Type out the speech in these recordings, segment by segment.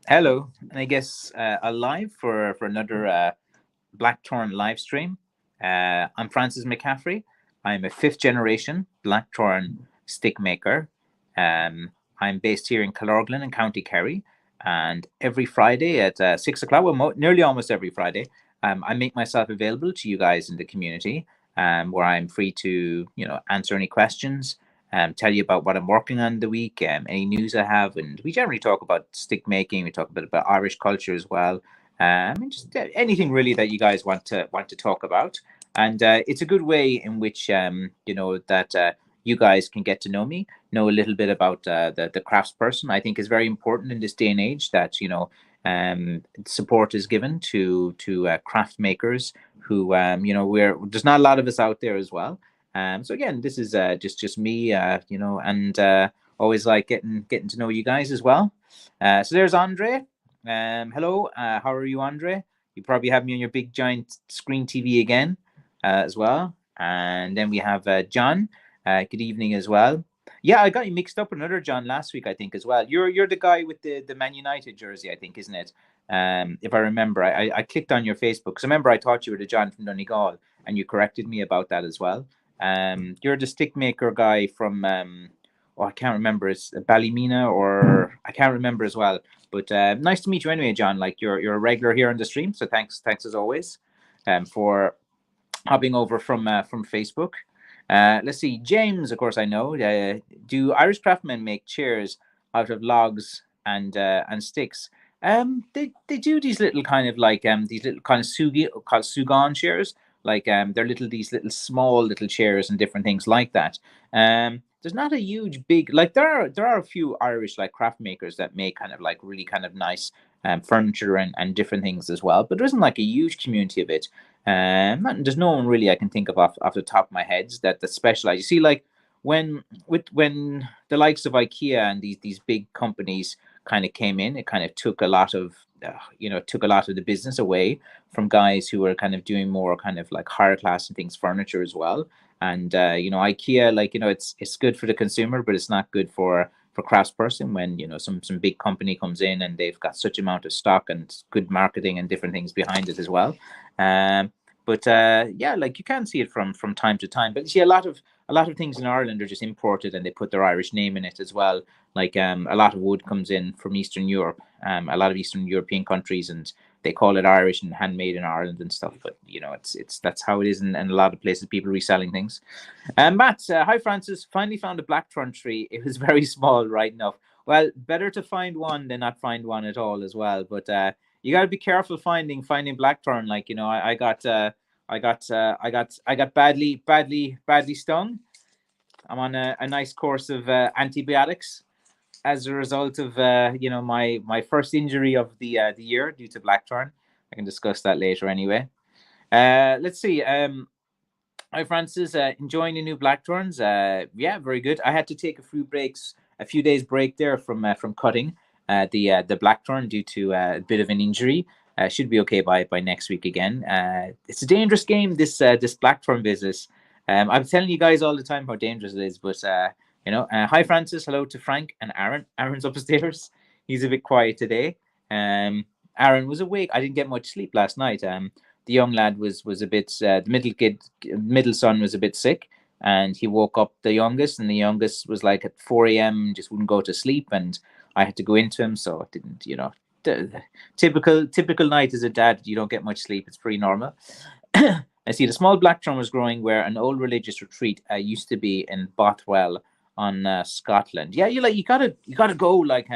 Hello, and I guess alive for another Blackthorn live stream. I'm Francis McCaffrey. I'm a fifth generation Blackthorn stick maker. Um, I'm based here in Killorglin in County Kerry, and every Friday at 6 o'clock, well, nearly almost every Friday, I make myself available to you guys in the community, where I'm free to answer any questions, tell you about what I'm working on the week, any news I have, and we generally talk about stick making. We talk a bit about Irish culture as well, and just anything really that you guys want to talk about. And it's a good way in which that you guys can get to know me, know a little bit about the crafts person. I think is very important in this day and age that support is given to craft makers who we're there's not a lot of us out there as well. So again, this is just me, and always like getting to know you guys as well. So there's Andre. Hello, how are you, Andre? You probably have me on your big giant screen TV again, as well. And then we have John. Good evening as well. Yeah, I got you mixed up with another John last week, I think, as well. You're the guy with the Man United jersey, I think, isn't it? If I remember, I clicked on your Facebook because I remember I thought you were the John from Donegal, and you corrected me about that as well. You're the stick maker guy from I can't remember. It's Ballymena, or I can't remember as well. But nice to meet you anyway, John. Like you're a regular here on the stream, so thanks as always, for hopping over from Facebook. Let's see, James. Of course, I know. Do Irish craftsmen make chairs out of logs and sticks? They do these little kind of like these little kind of sugi called sugan chairs. Like they're little these little small little chairs and different things like that. There's not a huge big like there are a few Irish like craft makers that make kind of like really kind of nice furniture and different things as well, but there isn't like a huge community of it. There's no one really I can think of off the top of my head that specialize. You see, like when the likes of IKEA and these big companies kind of came in, it kind of took a lot of took a lot of the business away from guys who were kind of doing more kind of like higher class and things furniture as well. And IKEA, like it's good for the consumer, but it's not good for craftsperson when some big company comes in and they've got such amount of stock and good marketing and different things behind it as well. um but yeah, like you can see it from time to time. But you see a lot of things in Ireland are just imported and they put their Irish name in it as well. Like a lot of wood comes in from Eastern Europe, a lot of Eastern European countries, and they call it Irish and handmade in Ireland and stuff. But it's that's how it is in a lot of places. People reselling things. Matt, hi Francis. Finally found a blackthorn tree. It was very small, right enough. Well, better to find one than not find one at all as well. But you got to be careful finding blackthorn. Like I got badly stung. I'm on a nice course of antibiotics as a result of my first injury of the year due to blackthorn. I can discuss that later anyway. Let's see. Hi Francis, enjoying the new blackthorns. Yeah, very good. I had to take a few days break there from cutting the blackthorn due to a bit of an injury. Should be okay by next week again. It's a dangerous game, this blackthorn business. I'm telling you guys all the time how dangerous it is. But hi Francis, hello to Frank and Aaron. Aaron's upstairs. He's a bit quiet today. Aaron was awake. I didn't get much sleep last night. The young lad was a bit the middle son was a bit sick, and he woke up the youngest, and the youngest was like at 4 a.m. just wouldn't go to sleep, and I had to go into him, so it didn't the typical night as a dad. You don't get much sleep. It's pretty normal. I see the small blackthorn was growing where an old religious retreat used to be in Bothwell on Scotland. Yeah, you gotta go like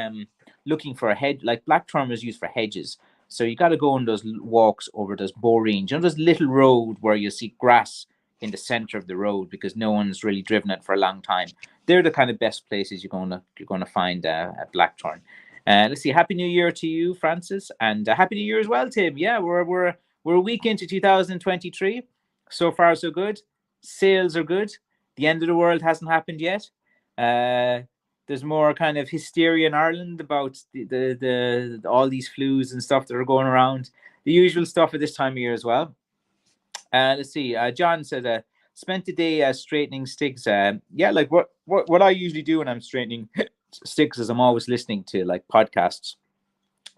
looking for a hedge. Like blackthorn was used for hedges, so you got to go on those walks over those borings. Those little road where you see grass in the center of the road because no one's really driven it for a long time. They're the kind of best places you're gonna find a blackthorn. Let's see. Happy New Year to you, Francis, and Happy New Year as well, Tim. Yeah, we're a week into 2023. So far, so good. Sales are good. The end of the world hasn't happened yet. Uh, there's more kind of hysteria in Ireland about the all these flus and stuff that are going around. The usual stuff at this time of year as well. Let's see. John said, spent the day straightening sticks. Yeah, like what I usually do when I'm straightening sticks is I'm always listening to like podcasts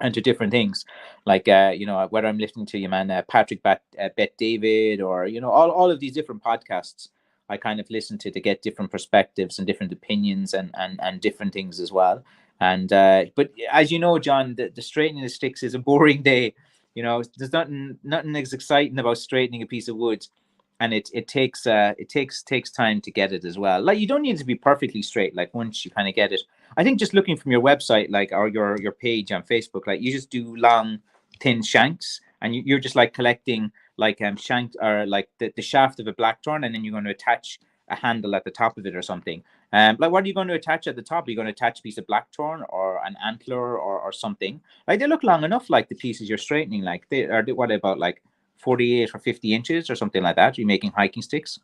and to different things, like whether I'm listening to you, man, Patrick Bet David, or all of these different podcasts. I kind of listen to get different perspectives and different opinions and different things as well. And but as you know, John, the straightening the sticks is a boring day. There's nothing as exciting about straightening a piece of wood, and it takes time to get it as well. Like, you don't need to be perfectly straight. Like, once you kind of get it, I think just looking from your website, like, or your page on Facebook, like, you just do long, thin shanks, and you're just like collecting like shank, or like the shaft of a blackthorn, and then you're going to attach a handle at the top of it or something. Like, what are you going to attach at the top? Are you going to attach a piece of blackthorn or an antler or something? Like, they look long enough, like the pieces you're straightening. Like, they are, what about like 48 or 50 inches or something like that? You're making hiking sticks.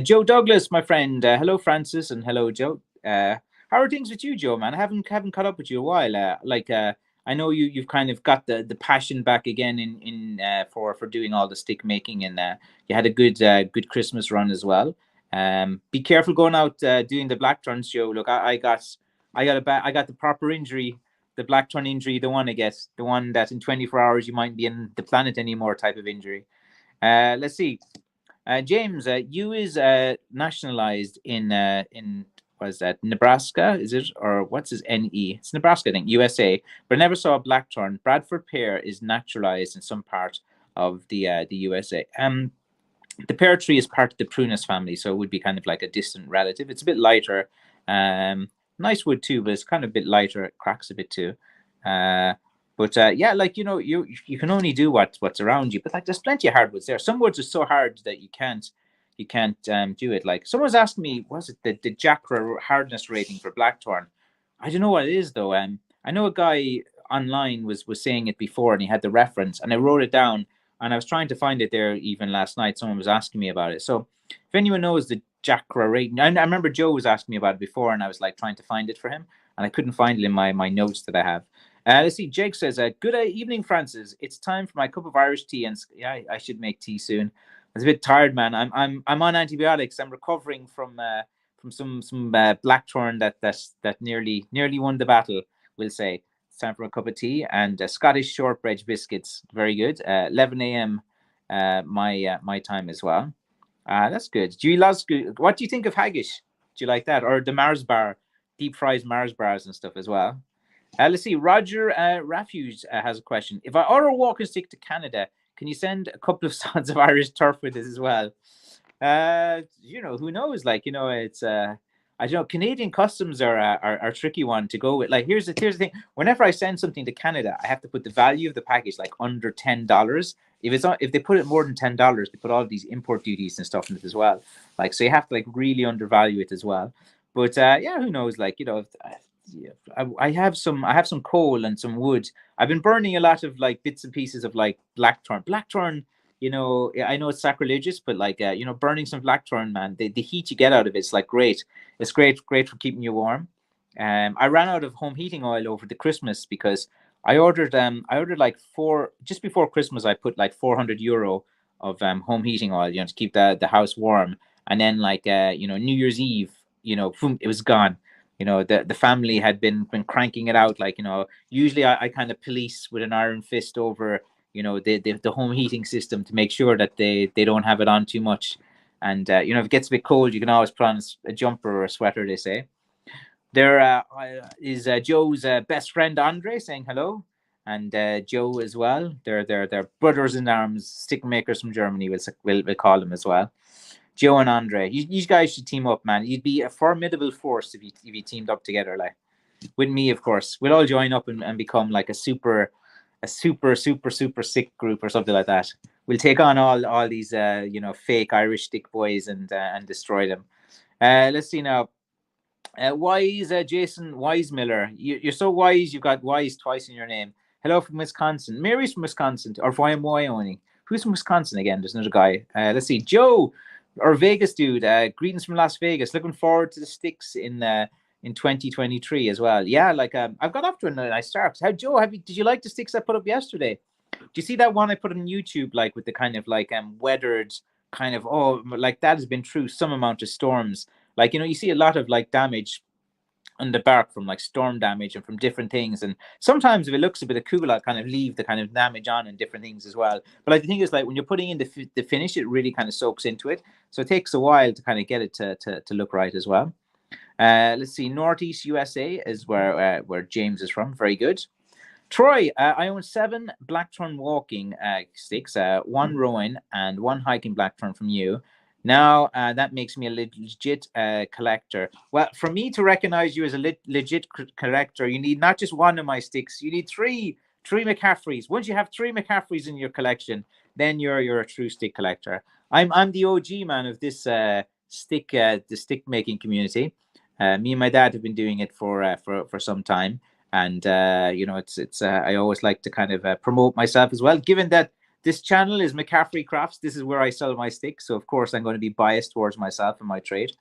Joe Douglas, my friend. Hello, Francis, and hello, Joe. How are things with you, Joe? Man, I haven't caught up with you a while. I know you've kind of got the passion back again in for doing all the stick making, and you had a good Christmas run as well. Be careful going out doing the blackthorns, Joe. Look, I got the proper injury, the blackthorn injury, the one I guess, the one that in 24 hours you might be in the planet anymore type of injury. Let's see. James, you is nationalized in was that Nebraska? Is it, or what's his NE? It's Nebraska, I think, USA. But I never saw a blackthorn. Bradford pear is naturalized in some part of the USA. The pear tree is part of the prunus family, so it would be kind of like a distant relative. It's a bit lighter. Nice wood too, but it's kind of a bit lighter. It cracks a bit too. But yeah, like, you can only do what's around you. But like, there's plenty of hardwoods there. Some woods are so hard that you can't do it. Like, someone was asking me, was it the Jacra hardness rating for blackthorn? I don't know what it is though. I know a guy online was saying it before, and he had the reference, and I wrote it down, and I was trying to find it there even last night. Someone was asking me about it. So if anyone knows the Jacra rating, I remember Joe was asking me about it before, and I was like trying to find it for him, and I couldn't find it in my notes that I have. Let's see. Jake says, "Good evening, Francis. It's time for my cup of Irish tea, and yeah, I should make tea soon. I was a bit tired, man. I'm on antibiotics. I'm recovering from some blackthorn that nearly won the battle. We'll say it's time for a cup of tea and Scottish shortbread biscuits. Very good. 11 a.m. My time as well. That's good. Do you love? What do you think of haggis? Do you like that, or the Mars bar, deep fried Mars bars and stuff as well? Let's see. Roger Refuge has a question. If I order a walking stick to Canada, can you send a couple of sods of Irish turf with it as well? Who knows? Like, it's I don't know. Canadian customs are a tricky one to go with. Like, here's the thing. Whenever I send something to Canada, I have to put the value of the package like under $10. If they put it more than $10, they put all of these import duties and stuff in it as well. Like, so you have to like really undervalue it as well. But yeah, who knows? Like, yeah, I have some coal and some wood. I've been burning a lot of like bits and pieces of like blackthorn. Blackthorn, I know it's sacrilegious, but like burning some blackthorn, man, the heat you get out of it's like great. It's great for keeping you warm. I ran out of home heating oil over the Christmas because I ordered like four just before Christmas. I put like €400 of home heating oil, to keep the house warm. And then like New Year's Eve, boom, it was gone. The family had been cranking it out. Like, usually I kind of police with an iron fist over the home heating system to make sure that they don't have it on too much. And if it gets a bit cold, you can always put on a jumper or a sweater, they say. There is Joe's best friend Andre saying hello, and Joe as well. They're brothers in arms, stick makers from Germany. We'll call them as well. Joe and Andre, you guys should team up, man. You'd be a formidable force if you teamed up together. Like, with me, of course, we'll all join up and become like a super sick group or something like that. We'll take on all these fake Irish stick boys and destroy them. Let's see now. Wise Jason Wisemiller, you're so wise. You've got wise twice in your name. Hello from Wisconsin. Mary's from Wisconsin, or from Wyoming. Who's from Wisconsin again? There's another guy. Let's see, Joe, or Vegas dude. Greetings from Las Vegas. Looking forward to the sticks in 2023 as well. Yeah, like I've got off to a nice start. Joe, did you like the sticks I put up yesterday? Do you see that one I put on YouTube, like with the kind of like weathered kind of, like that has been through some amount of storms. Like, you see a lot of like damage on the bark from like storm damage and from different things. And sometimes if it looks a bit cool, I'll kind of leave the kind of damage on and different things as well. But like the thing is, like when you're putting in the finish, it really kind of soaks into it. So it takes a while to kind of get it to look right as well. Let's see, Northeast USA is where James is from. Very good. Troy, I own 7 blackthorn walking sticks, 1 rowing and 1 hiking blackthorn from you. Now that makes me a legit collector. Well, for me to recognize you as a legit collector, you need not just 1 of my sticks. You need three McCaffreys. Once you have 3 McCaffreys in your collection, then you're a true stick collector. I'm the OG man of this the stick making community. Me and my dad have been doing it for some time. And it's I always like to kind of promote myself as well. Given that this channel is McCaffreyCrafts, this is where I sell my sticks. So of course I'm going to be biased towards myself and my trade.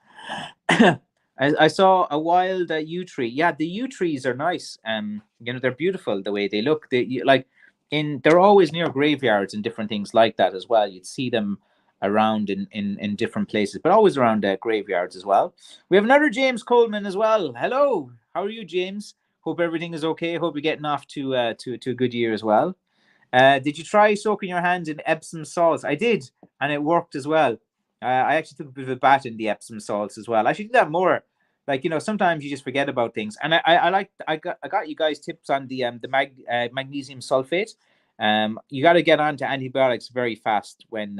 I saw a wild yew tree. Yeah, the yew trees are nice. They're beautiful the way they look. They're always near graveyards and different things like that as well. You'd see them around in different places, but always around graveyards as well. We have another James Coleman as well. Hello, how are you, James? Hope everything is okay. Hope you're getting off to a good year as well. Did you try soaking your hands in Epsom salts? I did, and it worked as well. I actually took a bit of a bath in the Epsom salts as well. I should do that more. Like, sometimes you just forget about things. And I got you guys tips on the magnesium sulfate. You got to get onto antibiotics very fast when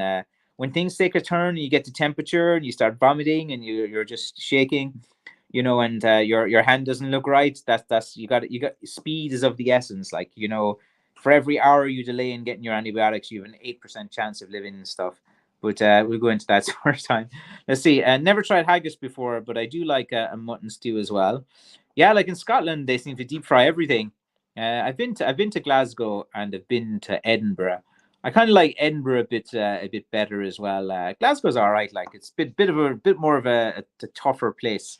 things take a turn and you get to temperature and you start vomiting and you're just shaking. And your hand doesn't look right. That's you got speed is of the essence. Like, for every hour you delay in getting your antibiotics, you have an 8% chance of living and stuff. But we'll go into that some more time. Let's see. Never tried haggis before, but I do like a mutton stew as well. Yeah, like in Scotland, they seem to deep fry everything. I've been to Glasgow and I've been to Edinburgh. I kind of like Edinburgh a bit better as well. Glasgow's all right. Like it's a bit more of a tougher place.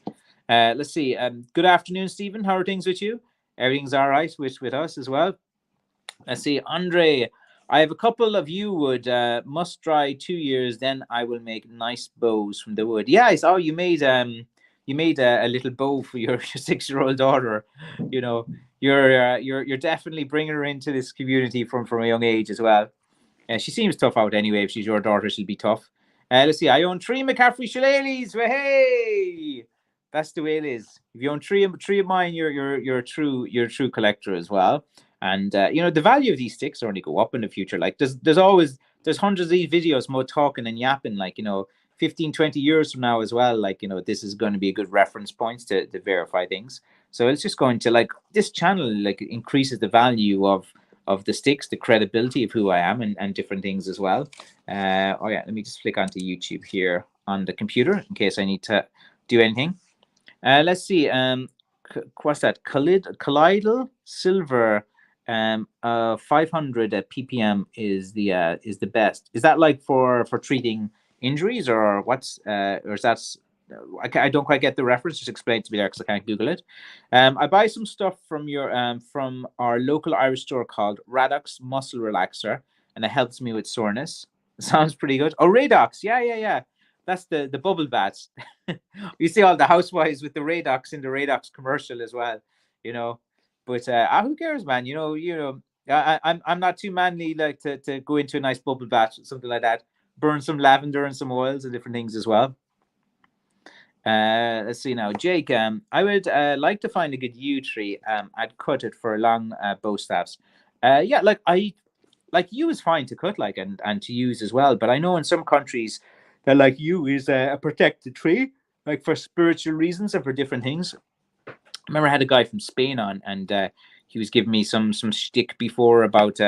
Let's see. Good afternoon, Stephen. How are things with you? Everything's all right with us as well. Let's see. Andre, I have a couple of yew wood. Must dry 2 years, then I will make nice bows from the wood. Yeah, I saw you made a little bow for your 6-year-old daughter. You're definitely bringing her into this community from a young age as well. She seems tough out anyway. If she's your daughter, she'll be tough. Let's see. I own 3 McCaffrey shillelaghs. Hey! That's the way it is. If you own three of mine, you're a true collector as well. And the value of these sticks only go up in the future. Like there's hundreds of these videos more talking and yapping. Like 15, 20 years from now as well. Like this is going to be a good reference points to verify things. So it's just going to like this channel like increases the value of the sticks, the credibility of who I am, and different things as well. Let me just flick onto YouTube here on the computer in case I need to do anything. Let's see. What's that? Colloidal silver. 500 ppm is the best. Is that like for treating injuries or what's or is that? I don't quite get the reference. Just explain it to me there because I can't Google it. I buy some stuff from from our local Irish store called Radox Muscle Relaxer, and it helps me with soreness. Sounds pretty good. Oh, Radox. Yeah. That's the bubble baths. You see all the housewives with the Radox in the Radox commercial as well. But who cares, man? I'm not too manly like to go into a nice bubble bath, something like that. Burn some lavender and some oils and different things as well. Let's see now, Jake. I would like to find a good yew tree. I'd cut it for long bow staffs. Yeah, like yew is fine to cut, like and to use as well. But I know in some countries that like yew is a protected tree, like for spiritual reasons and for different things. I remember I had a guy from Spain on, and he was giving me some shtick before about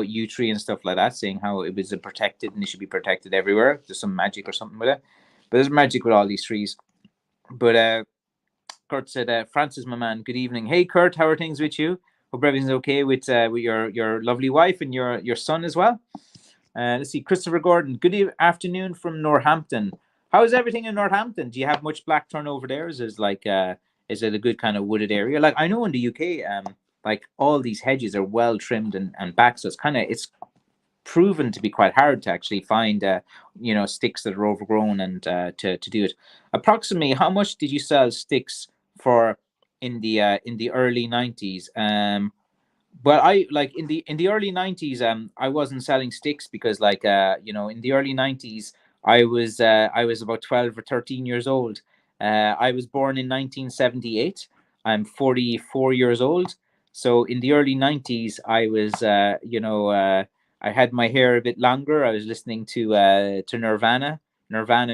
yew tree and stuff like that, saying how it was protected and it should be protected everywhere. There's some magic or something with it, but there's magic with all these trees. But Kurt said, "Francis, my man, good evening. Hey, Kurt, how are things with you? Hope everything's okay with your lovely wife and your son as well." Let's see, Christopher Gordon. Good afternoon from Northampton. How is everything in Northampton? Do you have much blackthorn over there? Is it a good kind of wooded area? Like I know in the UK, like all these hedges are well trimmed and back, so it's proven to be quite hard to actually find sticks that are overgrown and to do it. Approximately, how much did you sell sticks for in the early 90s. But I like in the early 90s, I wasn't selling sticks because like in the early 90s I was about 12 or 13 years old. I was born in 1978. I'm 44 years old. So in the early 90s I was I had my hair a bit longer. I was listening to Nirvana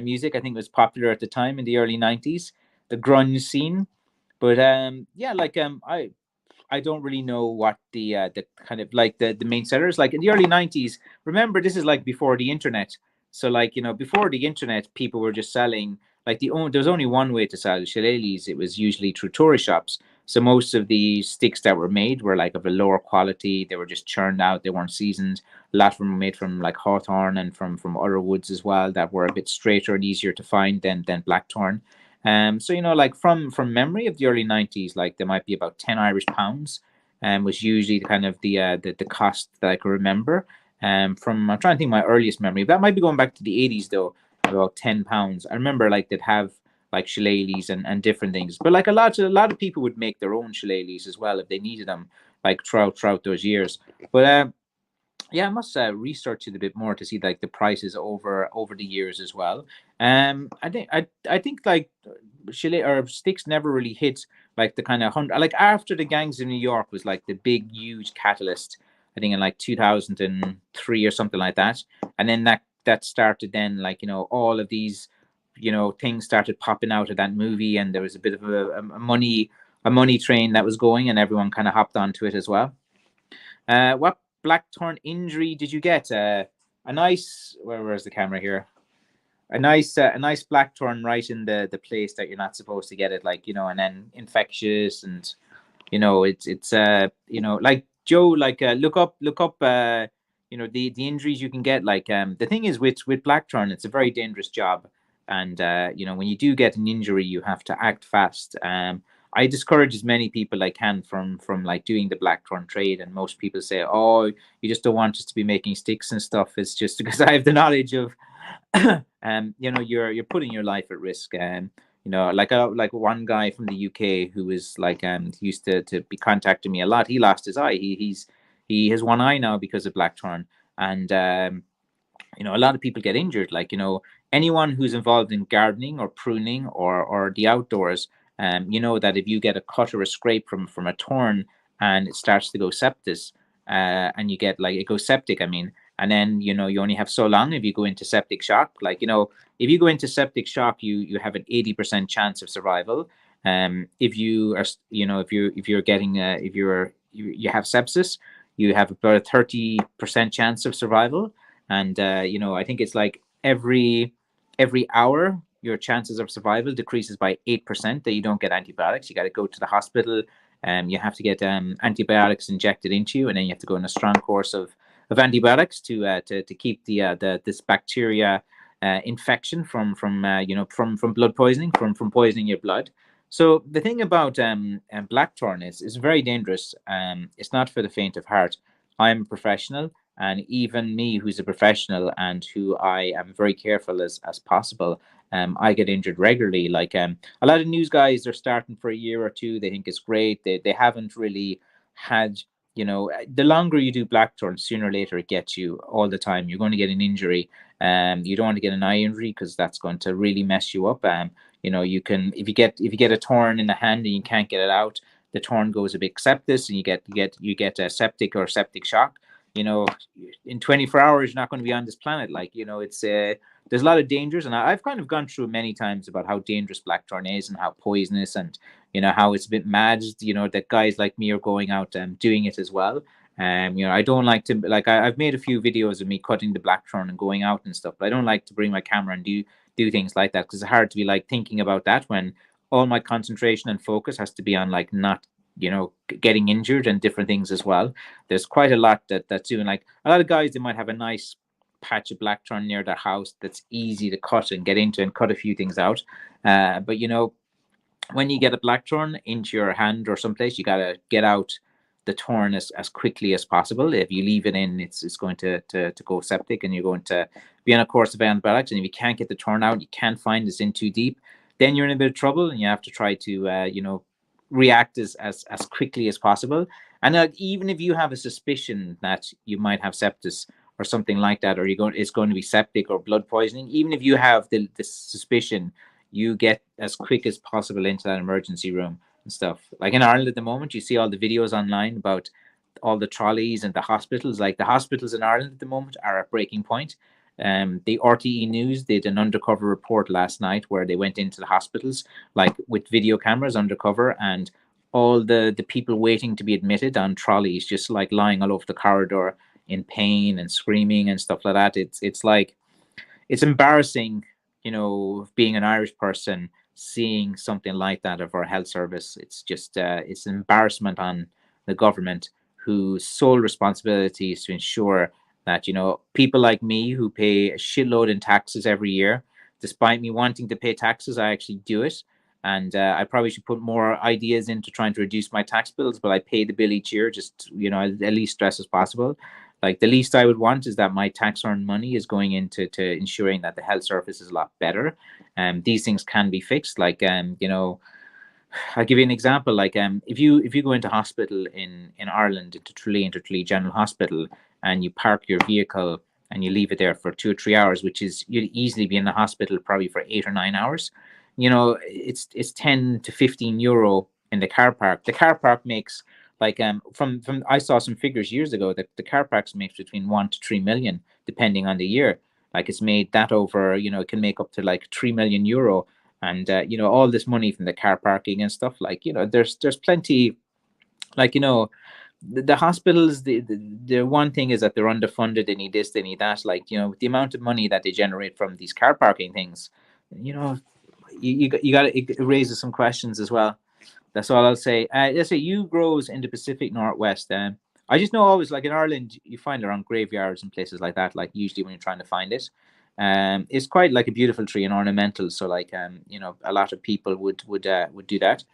music. I think it was popular at the time in the early 90s, the grunge scene. But yeah, like I don't really know what the kind of like the main sellers like in the early 90s. Remember, this is like before the internet. So like before the internet, people were just selling like there was only one way to sell shillelaghs. It was usually through tourist shops. So most of the sticks that were made were like of a lower quality. They were just churned out. They weren't seasoned. A lot of them were made from like hawthorn and from other woods as well that were a bit straighter and easier to find than blackthorn. So like from memory of the early 90s, like there might be about 10 Irish pounds, was usually the kind of the cost that I could remember. From I'm trying to think my earliest memory. That might be going back to the 80s though, about £10. I remember like they'd have like shillelaghs and different things. But like a lot of people would make their own shillelaghs as well if they needed them, like throughout those years. But yeah, I must research it a bit more to see like the prices over the years as well. I think like Chile or sticks never really hit like the kind of hundred like after the gangs in New York was like the big huge catalyst. I think in like 2003 or something like that, and then that started then like all of these things started popping out of that movie, and there was a bit of a money train that was going, and everyone kind of hopped onto it as well. What blackthorn injury did you get? A nice. Where's the camera here? A nice blackthorn right in the place that you're not supposed to get it, like and then infectious, and it's like Joe, like look up the injuries you can get. Like the thing is with blackthorn, it's a very dangerous job, and when you do get an injury, you have to act fast. I discourage as many people I can from like doing the blackthorn trade, and most people say, "Oh, you just don't want us to be making sticks and stuff." It's just because I have the knowledge of, you're putting your life at risk. Like one guy from the UK who was like he used to be contacting me a lot. He lost his eye. He has one eye now because of blackthorn, and a lot of people get injured. Like anyone who's involved in gardening or pruning or the outdoors, that if you get a cut or a scrape from a thorn and it starts to go septis, and you get like it goes septic, I mean, and then you only have so long if you go into septic shock. Like if you go into septic shock, you have an 80% chance of survival. If you are if you're getting if you have sepsis, you have about a 30% chance of survival. And I think it's like every hour your chances of survival decreases by 8%, that you don't get antibiotics. You got to go to the hospital, you have to get antibiotics injected into you, and then you have to go on a strong course of antibiotics to keep the this bacteria infection from blood poisoning, from poisoning your blood. So the thing about blackthorn is very dangerous. It's not for the faint of heart. I'm a professional, and even me, who's a professional and who I am very careful as possible, I get injured regularly. Like a lot of news guys, they're starting for a year or two. They think it's great. They haven't really had, the longer you do blackthorn, sooner or later it gets you all the time. You're going to get an injury. You don't want to get an eye injury because that's going to really mess you up. You can if you get a torn in the hand and you can't get it out, the torn goes a bit septis, and you get a septic or septic shock. In 24 hours you're not going to be on this planet. Like it's there's a lot of dangers, and I've kind of gone through many times about how dangerous blackthorn is and how poisonous, and how it's a bit mad, that guys like me are going out and doing it as well. I don't like to, like, I've made a few videos of me cutting the blackthorn and going out and stuff, but I don't like to bring my camera and do things like that, because it's hard to be like thinking about that when all my concentration and focus has to be on like not getting injured and different things as well. There's quite a lot that's doing, like a lot of guys, they might have a nice patch of blackthorn near their house that's easy to cut and get into and cut a few things out. But when you get a blackthorn into your hand or someplace, you got to get out the thorn as quickly as possible. If you leave it in, it's going to go septic, and you're going to be on a course of antibiotics. And if you can't get the thorn out, you can't find it's in too deep, then you're in a bit of trouble, and you have to try to react as quickly as possible. And even if you have a suspicion that you might have sepsis or something like that, or it's going to be septic or blood poisoning, even if you have the suspicion, you get as quick as possible into that emergency room and stuff. Like in Ireland at the moment, you see all the videos online about all the trolleys and the hospitals. Like the hospitals in Ireland at the moment are at breaking point. The RTE News did an undercover report last night where they went into the hospitals, like with video cameras undercover, and all the people waiting to be admitted on trolleys, just like lying all over the corridor in pain and screaming and stuff like that. It's like it's embarrassing, being an Irish person seeing something like that of our health service. It's just it's an embarrassment on the government, whose sole responsibility is to ensure that people like me who pay a shitload in taxes every year. Despite me wanting to pay taxes, I actually do it. And I probably should put more ideas into trying to reduce my tax bills, but I pay the bill each year, just at least stress as possible. Like the least I would want is that my tax earned money is going into ensuring that the health service is a lot better. These things can be fixed. Like I'll give you an example. Like if you go into hospital in Ireland, into Tralee General Hospital, and you park your vehicle and you leave it there for 2 or 3 hours, which is you'd easily be in the hospital probably for 8 or 9 hours. It's 10 to 15 euro in the car park. The car park makes like from I saw some figures years ago that the car parks makes between 1 to 3 million depending on the year. Like it's made that over, it can make up to like 3 million euro, and all this money from the car parking and stuff. Like there's plenty. Like the hospitals, the one thing is that they're underfunded. They need this, they need that. Like the amount of money that they generate from these car parking things, you know you got it raises some questions as well. That's all I'll say. Let's say you grows in the Pacific Northwest. I just know always like in Ireland, you find around graveyards and places like that. Like usually when you're trying to find it, it's quite like a beautiful tree and ornamental. So like a lot of people would do that.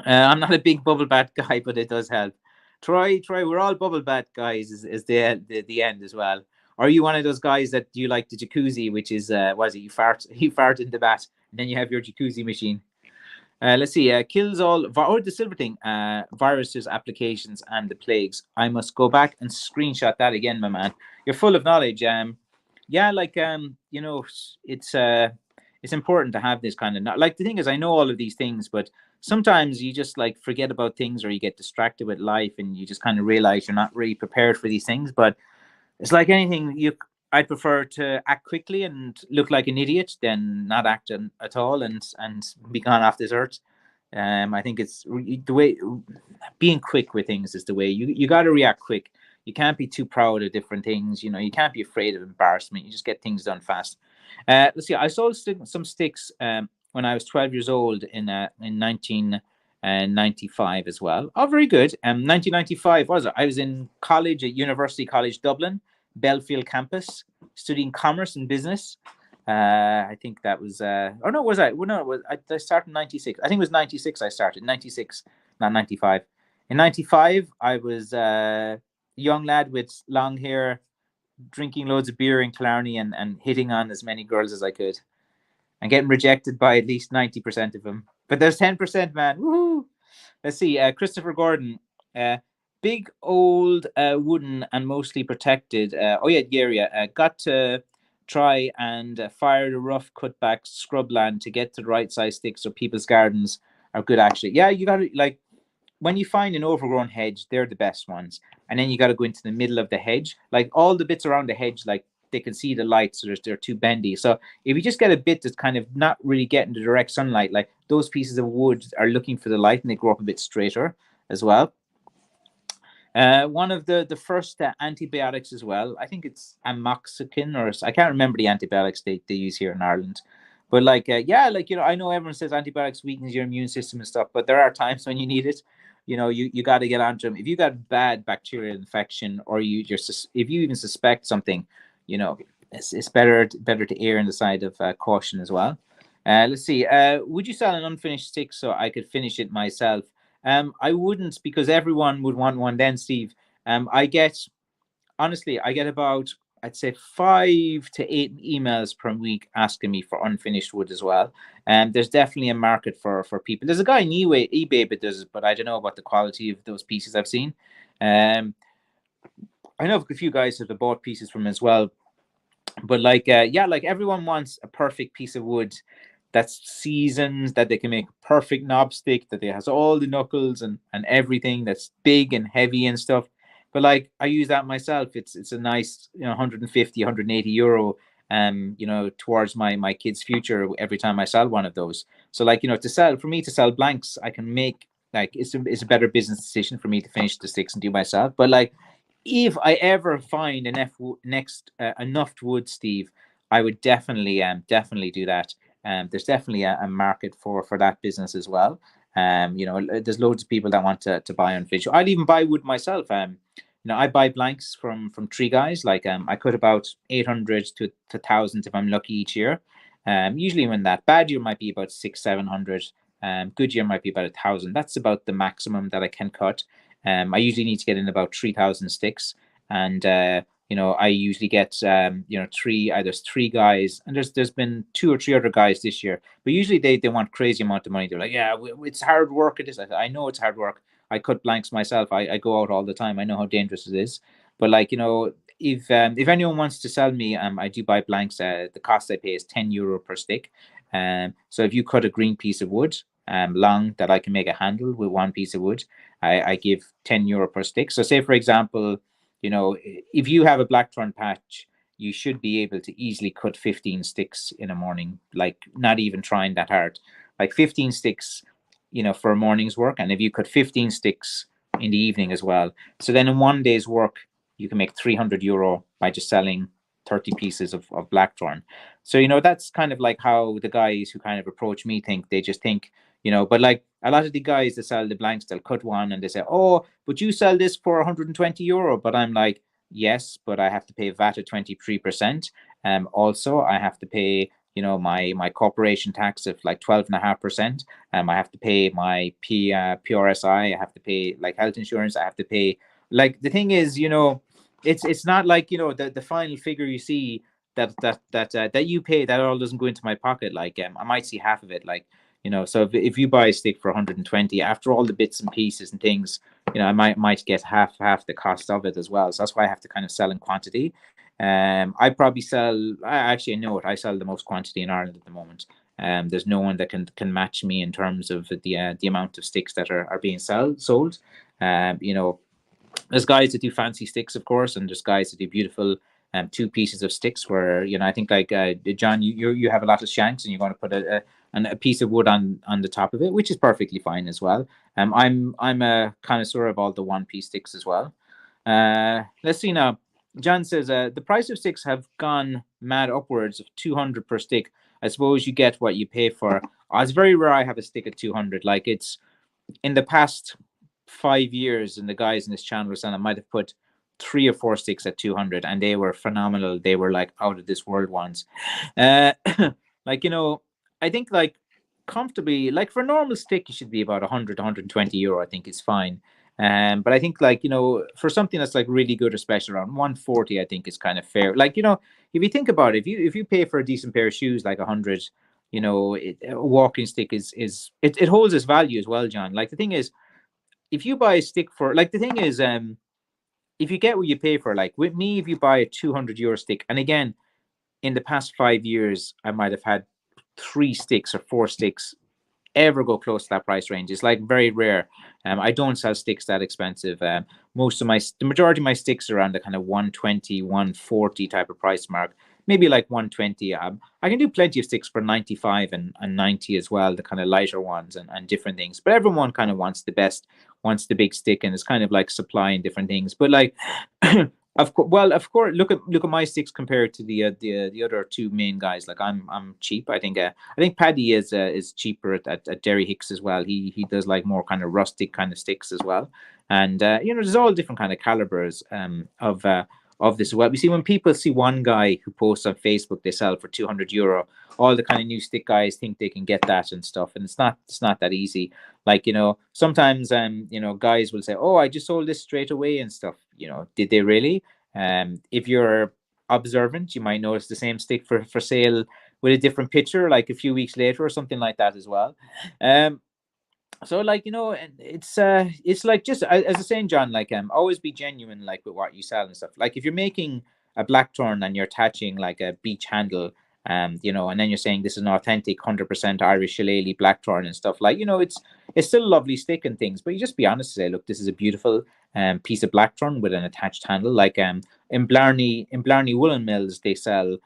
I'm not a big bubble bath guy, but it does help. Try. We're all bubble bath guys. Is the end as well? Or are you one of those guys that you like the jacuzzi, which is what is it? You fart in the bath, and then you have your jacuzzi machine. Let's see. Kills all. The silver thing. Viruses, applications, and the plagues. I must go back and screenshot that again, my man. You're full of knowledge. Yeah, like it's important to have this kind of like the thing is I know all of these things, but sometimes you just like forget about things or you get distracted with life and you just kind of realize you're not really prepared for these things. But it's like anything, I prefer to act quickly and look like an idiot than not act at all and be gone off this earth. I think it's the way being quick with things is the way you got to react quick. You can't be too proud of different things. You can't be afraid of embarrassment. You just get things done fast. Let's see. I sold some sticks when I was 12 years old in 1995 as well. Oh, very good. 1995 was it? I was in college at University College Dublin, Belfield campus, studying commerce and business. I think that was. Oh no, was I? Well, no, I started in '96. I think it was '96. I started '96, not '95. In '95, I was a young lad with long hair, drinking loads of beer in Killarney and hitting on as many girls as I could, and getting rejected by at least 90% of them. But there's 10%, man. Woohoo! Let's see. Christopher Gordon. Big old wooden and mostly protected. Got to try and fire the rough cutback scrubland to get to the right size sticks so people's gardens are good actually. Yeah, you gotta like when you find an overgrown hedge, they're the best ones. And then you gotta go into the middle of the hedge. Like all the bits around the hedge, like they can see the light, so they're too bendy. So if you just get a bit that's kind of not really getting the direct sunlight, like those pieces of wood are looking for the light and they grow up a bit straighter as well. One of the first antibiotics as well. I think it's amoxicillin, or I can't remember the antibiotics they use here in Ireland. But like, I know everyone says antibiotics weakens your immune system and stuff, but there are times when you need it. You got to get onto them. If you got bad bacterial infection, or if you even suspect something, it's better to err on the side of caution as well. Let's see. Would you sell an unfinished stick so I could finish it myself? I wouldn't, because everyone would want one then, Steve. I get about I'd say 5 to 8 emails per week asking me for unfinished wood as well. And there's definitely a market for people. There's a guy in eBay that does it, but I don't know about the quality of those pieces I've seen. Um, I know a few guys that have bought pieces from him as well, but yeah, like everyone wants a perfect piece of wood that's seasoned, that they can make a perfect knob stick, that it has all the knuckles and everything, that's big and heavy and stuff. But like I use that myself. It's a nice, 150 180 euro, towards my kids future every time I sell one of those. So like, to sell, for me to sell blanks, I can make, like, it's a better business decision for me to finish the sticks and do myself. But like, if I ever find enough wood, Steve, I would definitely do that. There's definitely a market for that business as well. There's loads of people that want to buy on fish. I'd even buy wood myself. I buy blanks from tree guys. Like, I cut about 800 to 1,000 if I'm lucky each year. Usually when that bad year might be about 600 700. Good year might be about 1,000. That's about the maximum that I can cut. I usually need to get in about 3,000 sticks, and I usually get there's three guys, and there's been two or three other guys this year, but usually they want crazy amount of money. They're like, yeah, it's hard work. It is. I know it's hard work. I cut blanks myself. I go out all the time. I know how dangerous it is. But like, if anyone wants to sell me, I do buy blanks. The cost I pay is 10 euro per stick. So if you cut a green piece of wood, long, that I can make a handle with one piece of wood, I give 10 euro per stick. So say for example, if you have a blackthorn patch, you should be able to easily cut 15 sticks in a morning, like not even trying that hard. Like 15 sticks, for a morning's work. And if you cut 15 sticks in the evening as well, so then in one day's work, you can make 300 euro by just selling 30 pieces of blackthorn. So, that's kind of like how the guys who kind of approach me think. They just think, but like a lot of the guys that sell the blanks, they'll cut one and they say, oh, but you sell this for 120 euro. But I'm like, yes, but I have to pay VAT at 23%. Also, I have to pay, my corporation tax of like 12.5%. I have to pay my PRSI. I have to pay like health insurance. I have to pay, like, the thing is, it's not like, the final figure you see that you pay, that all doesn't go into my pocket. Like, I might see half of it. Like, so if you buy a stick for 120, after all the bits and pieces and things, I might get half the cost of it as well. So that's why I have to kind of sell in quantity. I probably sell. I actually know it. I sell the most quantity in Ireland at the moment. There's no one that can match me in terms of the amount of sticks that are being sold. There's guys that do fancy sticks, of course, and there's guys that do beautiful two pieces of sticks. Where I think like John, you have a lot of shanks, and you're going to put a piece of wood on the top of it, which is perfectly fine as well. I'm a connoisseur of all the one piece sticks as well. Let's see now. John says the price of sticks have gone mad upwards of 200 per stick. I suppose you get what you pay for. It's very rare I have a stick at 200. Like, it's in the past 5 years, and the guys in this channel were saying I might have put 3 or 4 sticks at 200, and they were phenomenal. They were like out of this world ones. Uh, like, I think like comfortably, like for a normal stick, you should be about 100, 120 euro. I think is fine. But I think like, for something that's like really good or special, around 140, I think is kind of fair. Like, if you think about it, if you pay for a decent pair of shoes, like 100, a walking stick it holds its value as well, John. Like, the thing is, if you buy a stick for, like, the thing is, if you get what you pay for, like with me, if you buy a 200 euro stick, and again, in the past 5 years, I might have had 3 sticks or 4 sticks ever go close to that price range. It's like very rare. I don't sell sticks that expensive. The majority of my sticks are around the kind of 120, 140 type of price mark, maybe like 120. I can do plenty of sticks for 95 and 90 as well, the kind of lighter ones and different things. But everyone kind of wants the best, wants the big stick, and it's kind of like supplying different things. But like, of course, look at my sticks compared to the other two main guys. Like, I'm cheap. I think Paddy is cheaper at Derry Hicks as well. He does like more kind of rustic kind of sticks as well. And there's all different kind of calibers of this as well. We see when people see one guy who posts on Facebook, they sell for 200 euro. All the kind of new stick guys think they can get that and stuff, and it's not that easy. Like, sometimes guys will say, oh, I just sold this straight away and stuff. Did they really? If you're observant, you might notice the same stick for sale with a different picture, like a few weeks later or something like that as well. Um, so like, you know, and it's like, just as I was saying, John, like, always be genuine, like, with what you sell and stuff. Like if you're making a blackthorn and you're attaching like a beech handle, you know, and then you're saying this is an authentic 100% Irish shillelagh blackthorn and stuff, like, you know, it's still a lovely stick and things, but you just be honest and say, look, this is a beautiful piece of blackthorn with an attached handle. Like in Blarney Woolen Mills, they sell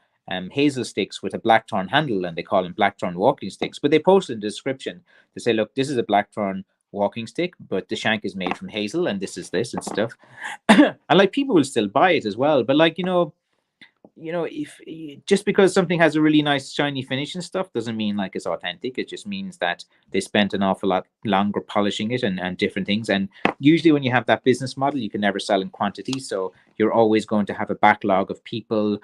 hazel sticks with a blackthorn handle, and they call them blackthorn walking sticks. But they post in the description to say, look, this is a blackthorn walking stick, but the shank is made from hazel, and this is this and stuff. And like people will still buy it as well. But like, if just because something has a really nice shiny finish and stuff doesn't mean like it's authentic. It just means that they spent an awful lot longer polishing it and different things. And usually when you have that business model, you can never sell in quantity, so you're always going to have a backlog of people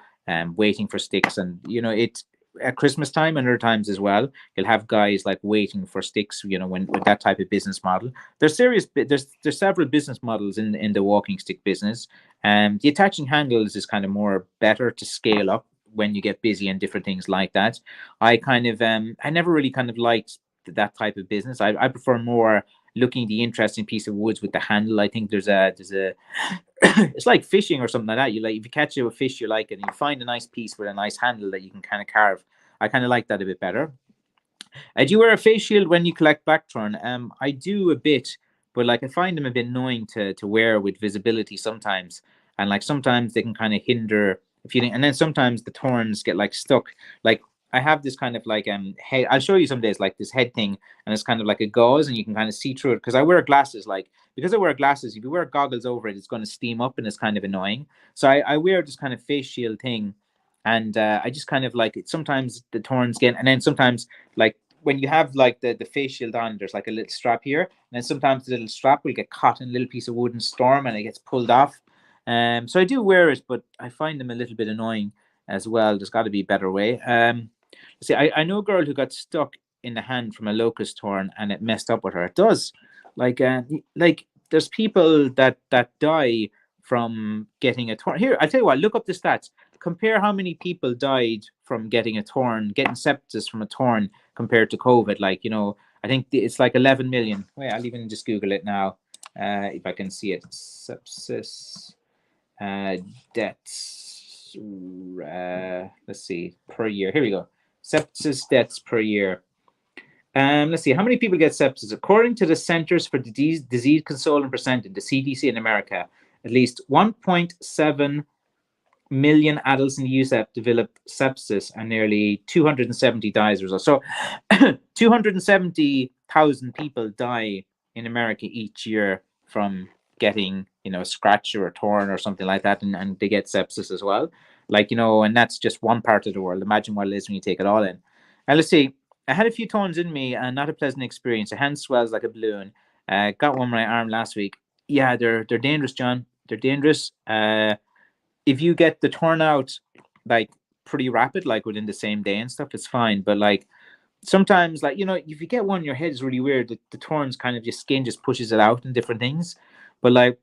waiting for sticks. And it at Christmas time and other times as well, you'll have guys like waiting for sticks, when with that type of business model. There's several business models in the walking stick business. The attaching handles is kind of more better to scale up when you get busy and different things like that. I never really kind of liked that type of business. I prefer more looking at the interesting piece of woods with the handle. I think there's a it's like fishing or something like that. You like, if you catch a fish you like it and you find a nice piece with a nice handle that you can kind of carve. I kind of like that a bit better. Do you wear a face shield when you collect blackthorn? I do a bit, but like I find them a bit annoying to wear with visibility sometimes, and like sometimes they can kind of hinder a feeling, and then sometimes the thorns get like stuck. Like I have this kind of like head. I'll show you some days, like this head thing, and it's kind of like a gauze, and you can kind of see through it because I wear glasses. Like because I wear glasses, if you wear goggles over it, it's going to steam up, and it's kind of annoying. So I wear this kind of face shield thing, and I just kind of like it. Sometimes the thorns get, and then sometimes like when you have like the face shield on, there's like a little strap here, and then sometimes the little strap will get caught in a little piece of wood and storm, and it gets pulled off. So I do wear it, but I find them a little bit annoying as well. There's got to be a better way. See, I know a girl who got stuck in the hand from a locust thorn, and it messed up with her. It does, like there's people that die from getting a thorn. Here, I'll tell you what. Look up the stats. Compare how many people died from getting a thorn, getting sepsis from a thorn, compared to COVID. Like, I think it's like 11 million. Wait, I'll even just Google it now, if I can see it. Sepsis deaths. Let's see, per year. Here we go. Sepsis deaths per year. Let's see, how many people get sepsis? According to the Centers for Disease Control and Prevention, the CDC in America, at least 1.7 million adults in the US have developed sepsis, and nearly 270 dies as a result. So 270,000 people die in America each year from getting, a scratch or a torn or something like that, and they get sepsis as well. Like, and that's just one part of the world. Imagine what it is when you take it all in. And let's see, I had a few thorns in me and not a pleasant experience. A hand swells like a balloon. Got one on my arm last week. Yeah, they're dangerous, John. They're dangerous. If you get the torn out like pretty rapid, like within the same day and stuff, it's fine. But like sometimes, like, if you get one, your head is really weird. The thorns kind of, your skin just pushes it out and different things. But like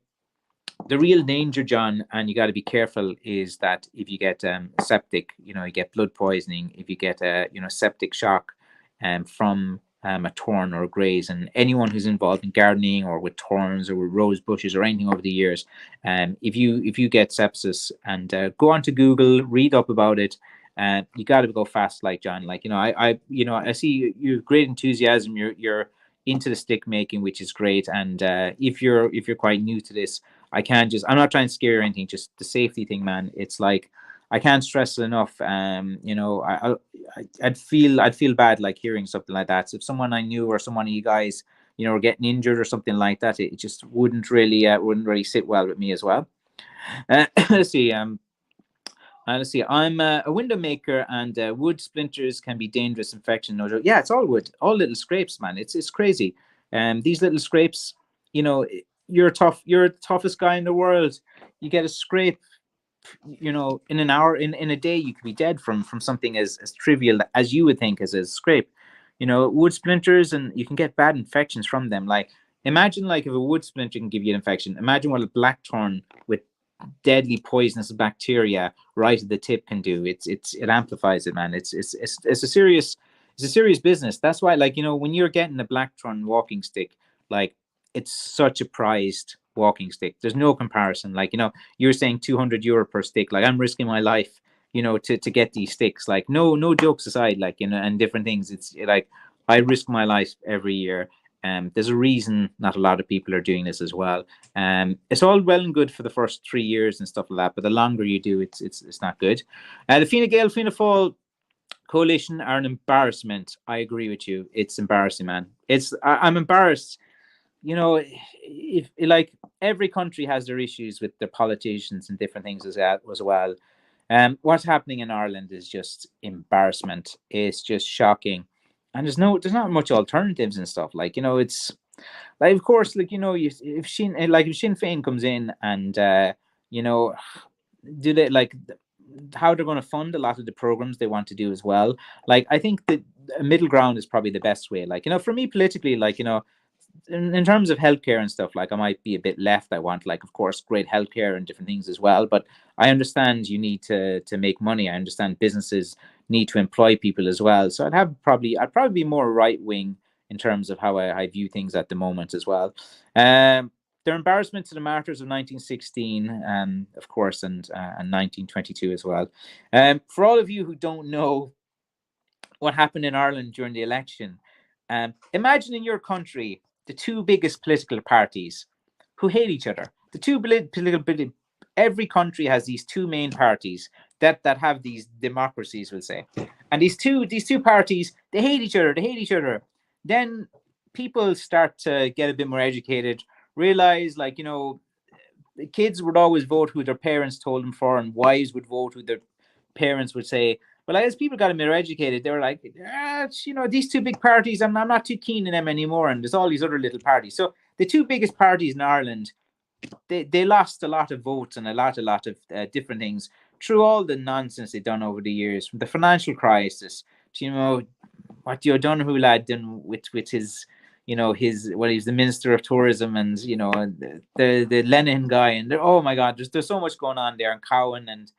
the real danger, John, and you got to be careful, is that if you get septic, you get blood poisoning. If you get a septic shock from a thorn or a graze, and anyone who's involved in gardening or with thorns or with rose bushes or anything over the years, if you get sepsis, and go on to Google, read up about it. You got to go fast, like John. Like, I see you have great enthusiasm. You're into the stick making, which is great. And if you're quite new to this, I'm not trying to scare you or anything. Just the safety thing, man. It's like, I can't stress it enough. I'd feel bad like hearing something like that. So if someone I knew or someone of you guys, were getting injured or something like that, it just wouldn't really sit well with me as well. Let's see. Let's see. I'm a window maker, and wood splinters can be dangerous infection. No joke. Yeah, it's all wood, all little scrapes, man. It's crazy. These little scrapes, you're tough. You're the toughest guy in the world. You get a scrape, in an hour, in a day, you could be dead from something as trivial as you would think as a scrape. Wood splinters, and you can get bad infections from them. Like, imagine like if a wood splinter can give you an infection. Imagine what a blackthorn with deadly poisonous bacteria right at the tip can do. It amplifies it, man. It's a serious business. That's why, like, when you're getting a Blacktron walking stick, like, it's such a prized walking stick. There's no comparison. Like, you're saying €200 per stick. Like, I'm risking my life, to get these sticks. Like, no jokes aside, like, and different things. It's like I risk my life every year. There's a reason not a lot of people are doing this as well. It's all well and good for the first 3 years and stuff like that, but the longer you do, it's not good. The Fianna Gael, Fianna Fáil coalition are an embarrassment. I agree with you. It's embarrassing, man. I'm embarrassed. If like every country has their issues with their politicians and different things as well. What's happening in Ireland is just embarrassment. It's just shocking, and there's not much alternatives and stuff. Like, it's like, of course, like, if Sinn Féin comes in and you know do they like how they're going to fund a lot of the programs they want to do as well. Like, I think that a middle ground is probably the best way. Like, for me politically, like, in terms of healthcare and stuff, like, I might be a bit left. I want, like, of course, great healthcare and different things as well. But I understand you need to make money. I understand businesses need to employ people as well. So I'd probably be more right wing in terms of how I view things at the moment as well. Their embarrassment to the martyrs of 1916, of course, and 1922 as well. For all of you who don't know what happened in Ireland during the election, imagine in your country the two biggest political parties who hate each other. Every country has these two main parties that have these democracies, we'll say, and these two parties, they hate each other. They hate each other. Then people start to get a bit more educated, realize, like, kids would always vote who their parents told them for, and wives would vote who their parents would say. But as people got more educated, they were like, these two big parties, I'm not too keen on them anymore. And there's all these other little parties. So the two biggest parties in Ireland, they lost a lot of votes and a lot of different things through all the nonsense they've done over the years, from the financial crisis to, what the O'Donoghue lad done with his, he's the Minister of Tourism, and the Lennon guy, and oh my God, there's so much going on there, and Cowan and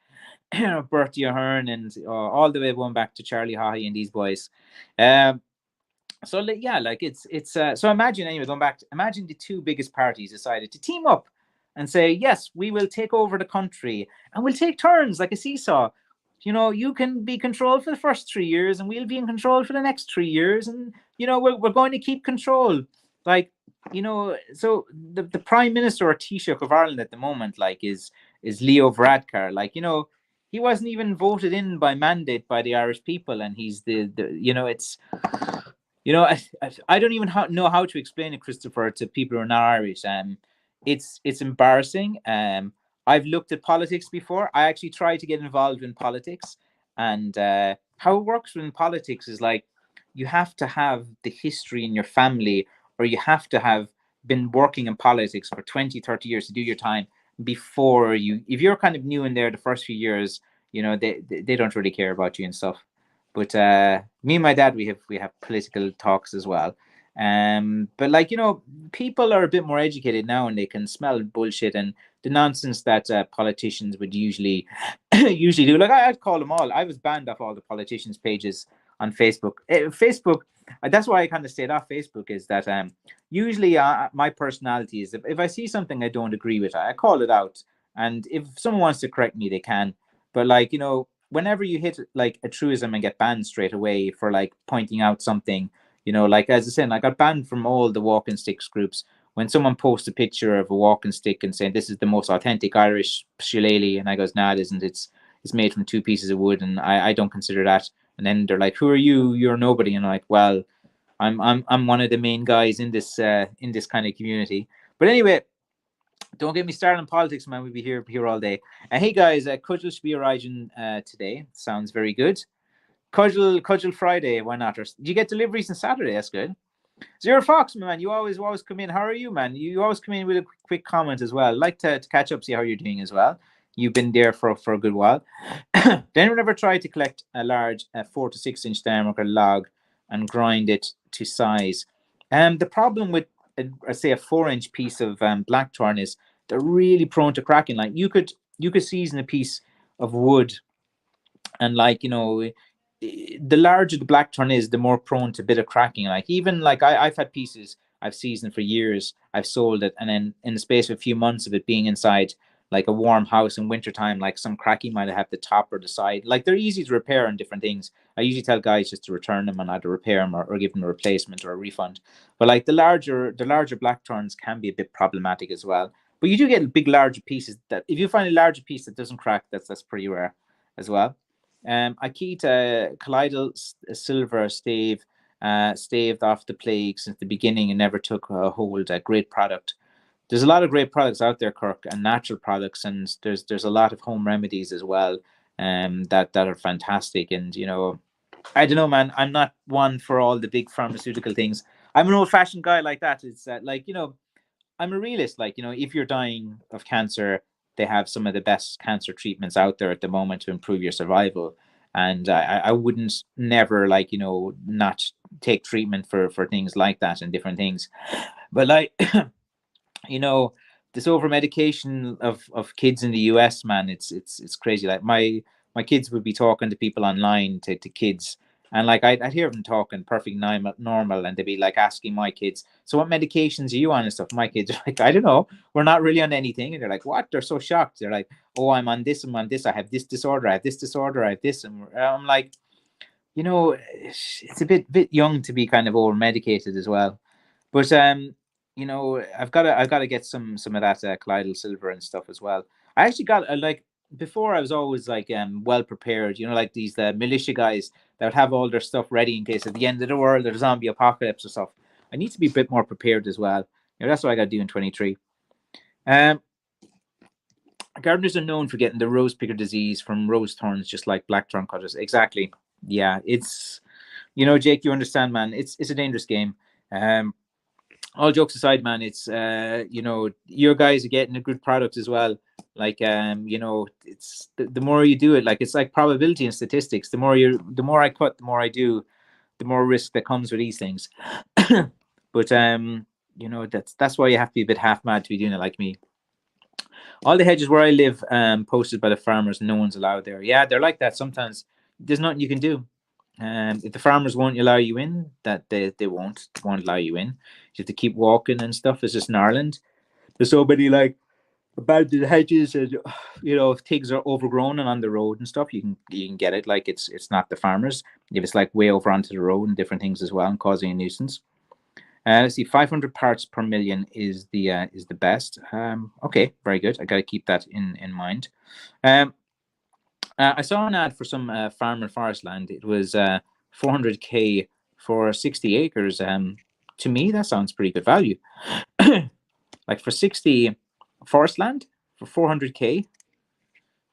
Bertie Ahern, and all the way going back to Charlie Haughey and these boys. So yeah, like it's so imagine, anyway, going back, imagine the two biggest parties decided to team up and say, yes, we will take over the country, and we'll take turns like a seesaw. You can be controlled for the first 3 years, and we'll be in control for the next 3 years, and we're going to keep control. Like, so the Prime Minister or Taoiseach of Ireland at the moment, like, is Leo Varadkar. Like, he wasn't even voted in by mandate by the Irish people, and he's the it's I don't even know how to explain it, Christopher, to people who are not Irish. It's embarrassing. I've looked at politics before. I actually tried to get involved in politics, and how it works in politics is, like, you have to have the history in your family, or you have to have been working in politics for 20, 30 years to do your time before if you're kind of new in there the first few years, they don't really care about you and stuff. But me and my dad, we have political talks as well. But, like, people are a bit more educated now, and they can smell bullshit and the nonsense that politicians would usually do. Like, I'd call them all. I was banned off all the politicians' pages on Facebook. Facebook. That's why I kind of stayed off Facebook. Is that usually my personality is, if I see something I don't agree with, I call it out. And if someone wants to correct me, they can. But, like, whenever you hit, like, a truism and get banned straight away for, like, pointing out something, like, as I said, I got banned from all the walking sticks groups. When someone posts a picture of a walking stick and saying this is the most authentic Irish shillelagh, and I goes, nah, it isn't. It's made from 2 pieces of wood, and I don't consider that. And then they're like, who are you? You're nobody. And I'm like, well, I'm one of the main guys in this kind of community. But anyway, don't get me started on politics, man. We'll be here all day. Hey guys, Cudgel should be arriving today. Sounds very good. Cudgel Friday, why not? Or, do you get deliveries on Saturday? That's good. Zero Fox, man, you always come in. How are you, man? You always come in with a quick comment as well. I'd like to catch up, see how you're doing as well. You've been there for a good while. Did anyone ever try to collect a large 4 to 6 inch diameter log and grind it to size? The problem with say a 4-inch piece of blackthorn is they're really prone to cracking. Like you could season a piece of wood, and like the larger the blackthorn is, the more prone to a bit of cracking. Like even like I've had pieces I've seasoned for years, I've sold it, and then in the space of a few months of it being inside like a warm house in wintertime, like some cracking might have the top or the side. Like they're easy to repair on different things. I usually tell guys just to return them and either repair them, or give them a replacement or a refund. But like the larger blackthorns can be a bit problematic as well. But you do get big larger pieces that, if you find a larger piece that doesn't crack, that's pretty rare as well. I keep colloidal silver stave, staved off the plague since the beginning and never took a hold. A great product. There's a lot of great products out there, Kirk, and natural products, and there's a lot of home remedies as well, that are fantastic. And I don't know, man. I'm not one for all the big pharmaceutical things. I'm an old-fashioned guy like that. It's like I'm a realist. Like, if you're dying of cancer, they have some of the best cancer treatments out there at the moment to improve your survival. And I wouldn't never, like, not take treatment for things like that and different things. But like, you know, this over medication of kids in the US, man, it's crazy. Like my kids would be talking to people online, to kids, and like I'd hear them talking perfect normal, and they'd be like asking my kids, so what medications are you on and stuff. My kids are like, I don't know, we're not really on anything. And they're like, what? They're so shocked. They're like, oh, I'm on this, I'm on this, I have this disorder, I have this disorder, I have this. And I'm like, it's a bit young to be kind of over medicated as well. But I've got to get some of that colloidal silver and stuff as well. I actually got like, before I was always like well prepared. Like these militia guys that would have all their stuff ready in case at the end of the world or zombie apocalypse or stuff. I need to be a bit more prepared as well. That's what I got to do in 23. Gardeners are known for getting the rose picker disease from rose thorns, just like blackthorn cutters. Exactly. Yeah, it's Jake, you understand, man. It's a dangerous game. All jokes aside, man, it's your guys are getting a good product as well. Like it's the more you do it, like it's like probability and statistics. The more I cut, the more I do, the more risk that comes with these things. But that's why you have to be a bit half mad to be doing it like me. All the hedges where I live, posted by the farmers, no one's allowed there. Yeah, they're like that sometimes. There's nothing you can do. If the farmers won't allow you in, that they won't allow you in. You have to keep walking and stuff. It's just in Ireland. There's so many like abandoned hedges, and if things are overgrown and on the road and stuff, you can get it. Like it's not the farmers. If it's like way over onto the road and different things as well, and causing a nuisance. Let's see, 500 parts per million is the best. Okay, very good. I got to keep that in mind. I saw an ad for some farm and forest land. It was 400k for 60 acres. To me, that sounds pretty good value. Like for 60 forest land for 400k,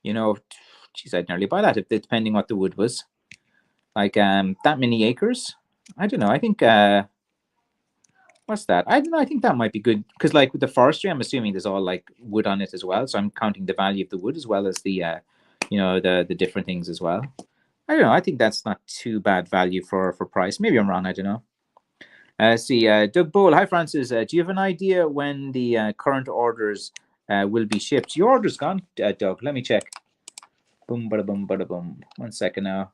geez, I'd nearly buy that, if depending what the wood was. Like that many acres. I don't know. I think what's that? I don't know. I think that might be good because, like with the forestry, I'm assuming there's all like wood on it as well. So I'm counting the value of the wood as well as the the different things as well. I don't know. I think that's not too bad value for price. Maybe I'm wrong. I don't know. See, Doug Bowl. Hi, Francis. Do you have an idea when the current orders will be shipped? Your order's gone, Doug. Let me check. Boom, bada, boom, bada, boom. 1 second now.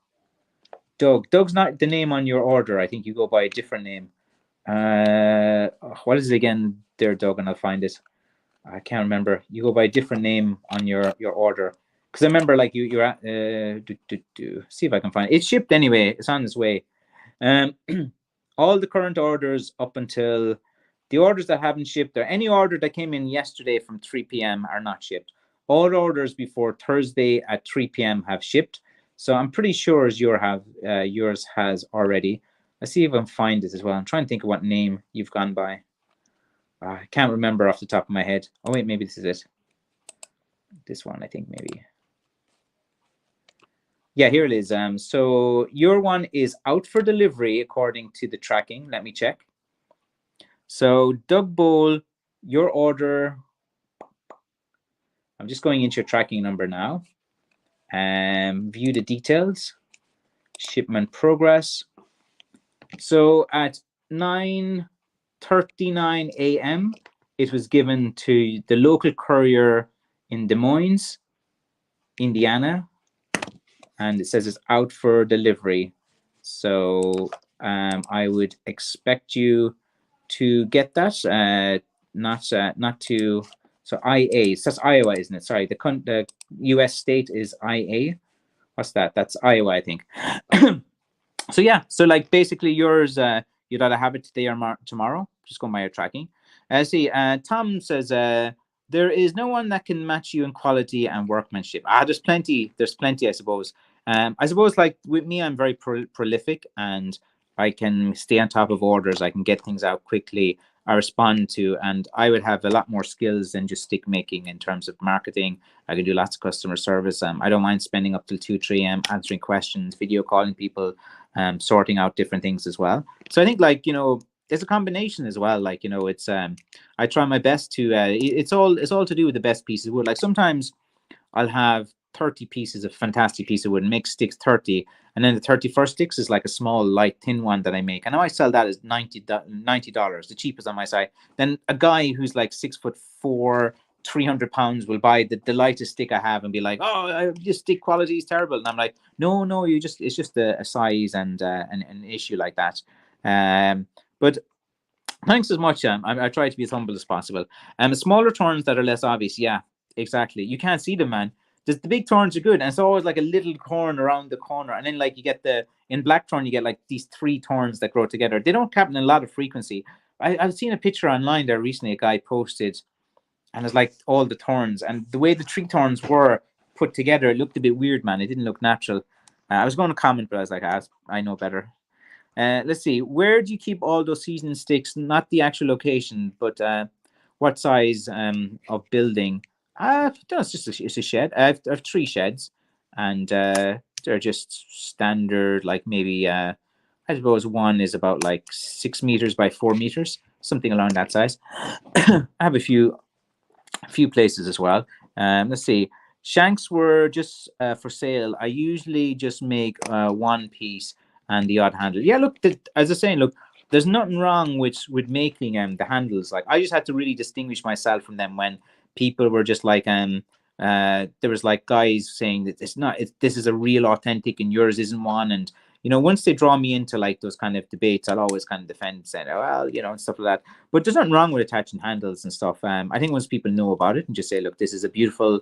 Doug's not the name on your order. I think you go by a different name. What is it again there, Doug? And I'll find it. I can't remember. You go by a different name on your order. Because I remember, like, you're at, see if I can find it. It's shipped anyway. It's on its way. All the current orders up until the orders that haven't shipped, or any order that came in yesterday from 3 p.m. are not shipped. All orders before Thursday at 3 p.m. have shipped. So I'm pretty sure yours has already. Let's see if I can find it as well. I'm trying to think of what name you've gone by. I can't remember off the top of my head. Oh, wait, maybe this is it. This one, I think, maybe. Yeah, here it is. So your one is out for delivery according to the tracking. Let me check. So Doug Bowl, your order. I'm just going into your tracking number now. View the details. Shipment progress. So at 9:39 a.m., it was given to the local courier in Des Moines, Indiana, and it says it's out for delivery. So I would expect you to get that. Not to. So IA. So that's Iowa, isn't it? Sorry, the U.S. state is IA. What's that? That's Iowa, I think. So yeah, so like basically yours, you'd either have it today or tomorrow. Just go by your tracking. See, Tom says there is no one that can match you in quality and workmanship. There's plenty. There's plenty, I suppose. I suppose like with me, I'm very prolific, and I can stay on top of orders. I can get things out quickly. I respond to, and I would have a lot more skills than just stick making in terms of marketing. I can do lots of customer service. I don't mind spending up till 2, 3 a.m. answering questions, video calling people, sorting out different things as well. So I think like, there's a combination as well. Like, it's I try my best to it's all to do with the best pieces of wood. Like sometimes I'll have 30 pieces of fantastic piece of wood and make sticks 30, and then the 31st sticks is like a small light thin one that I make. I know I sell that as $90, the cheapest on my site. Then a guy who's like 6'4", 300 pounds will buy the lightest stick I have and be like, oh, your stick quality is terrible. And I'm like, no, it's just a size and an issue like that. But thanks as much. I try to be as humble as possible. Smaller thorns that are less obvious. Yeah, exactly. You can't see them, man. The big thorns are good, and it's always like a little thorn around the corner. And then like you get in blackthorn, you get like these 3 thorns that grow together. They don't happen in a lot of frequency. I've seen a picture online there recently. A guy posted, and it's like all the thorns, and the way the 3 thorns were put together, it looked a bit weird, man. It didn't look natural. I was going to comment, but I was like, I know better. Let's see. Where do you keep all those seasoning sticks? Not the actual location, but what size of building? No, it's a shed. I have 3 sheds, and they're just standard. Like maybe I suppose one is about like 6 meters by 4 meters, something along that size. I have a few places as well. Let's see. Shanks were just for sale. I usually just make one piece and the odd handle. Yeah, look, as I was saying, look, there's nothing wrong with making the handles. Like I just had to really distinguish myself from them when people were just like there was like guys saying that this is a real authentic and yours isn't one. And once they draw me into like those kind of debates, I'll always kind of defend, saying, oh, well, and stuff like that. But there's nothing wrong with attaching handles and stuff. I think once people know about it and just say, look, this is a beautiful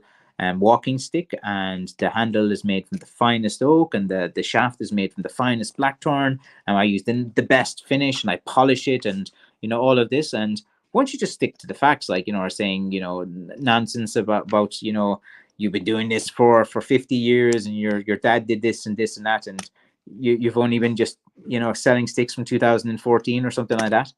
walking stick, and the handle is made from the finest oak, and the shaft is made from the finest blackthorn, and I use the best finish, and I polish it, and all of this. And once you just stick to the facts, like are saying nonsense about you've been doing this for 50 years, and your dad did this and this and that, and you've only been just selling sticks from 2014 or something like that.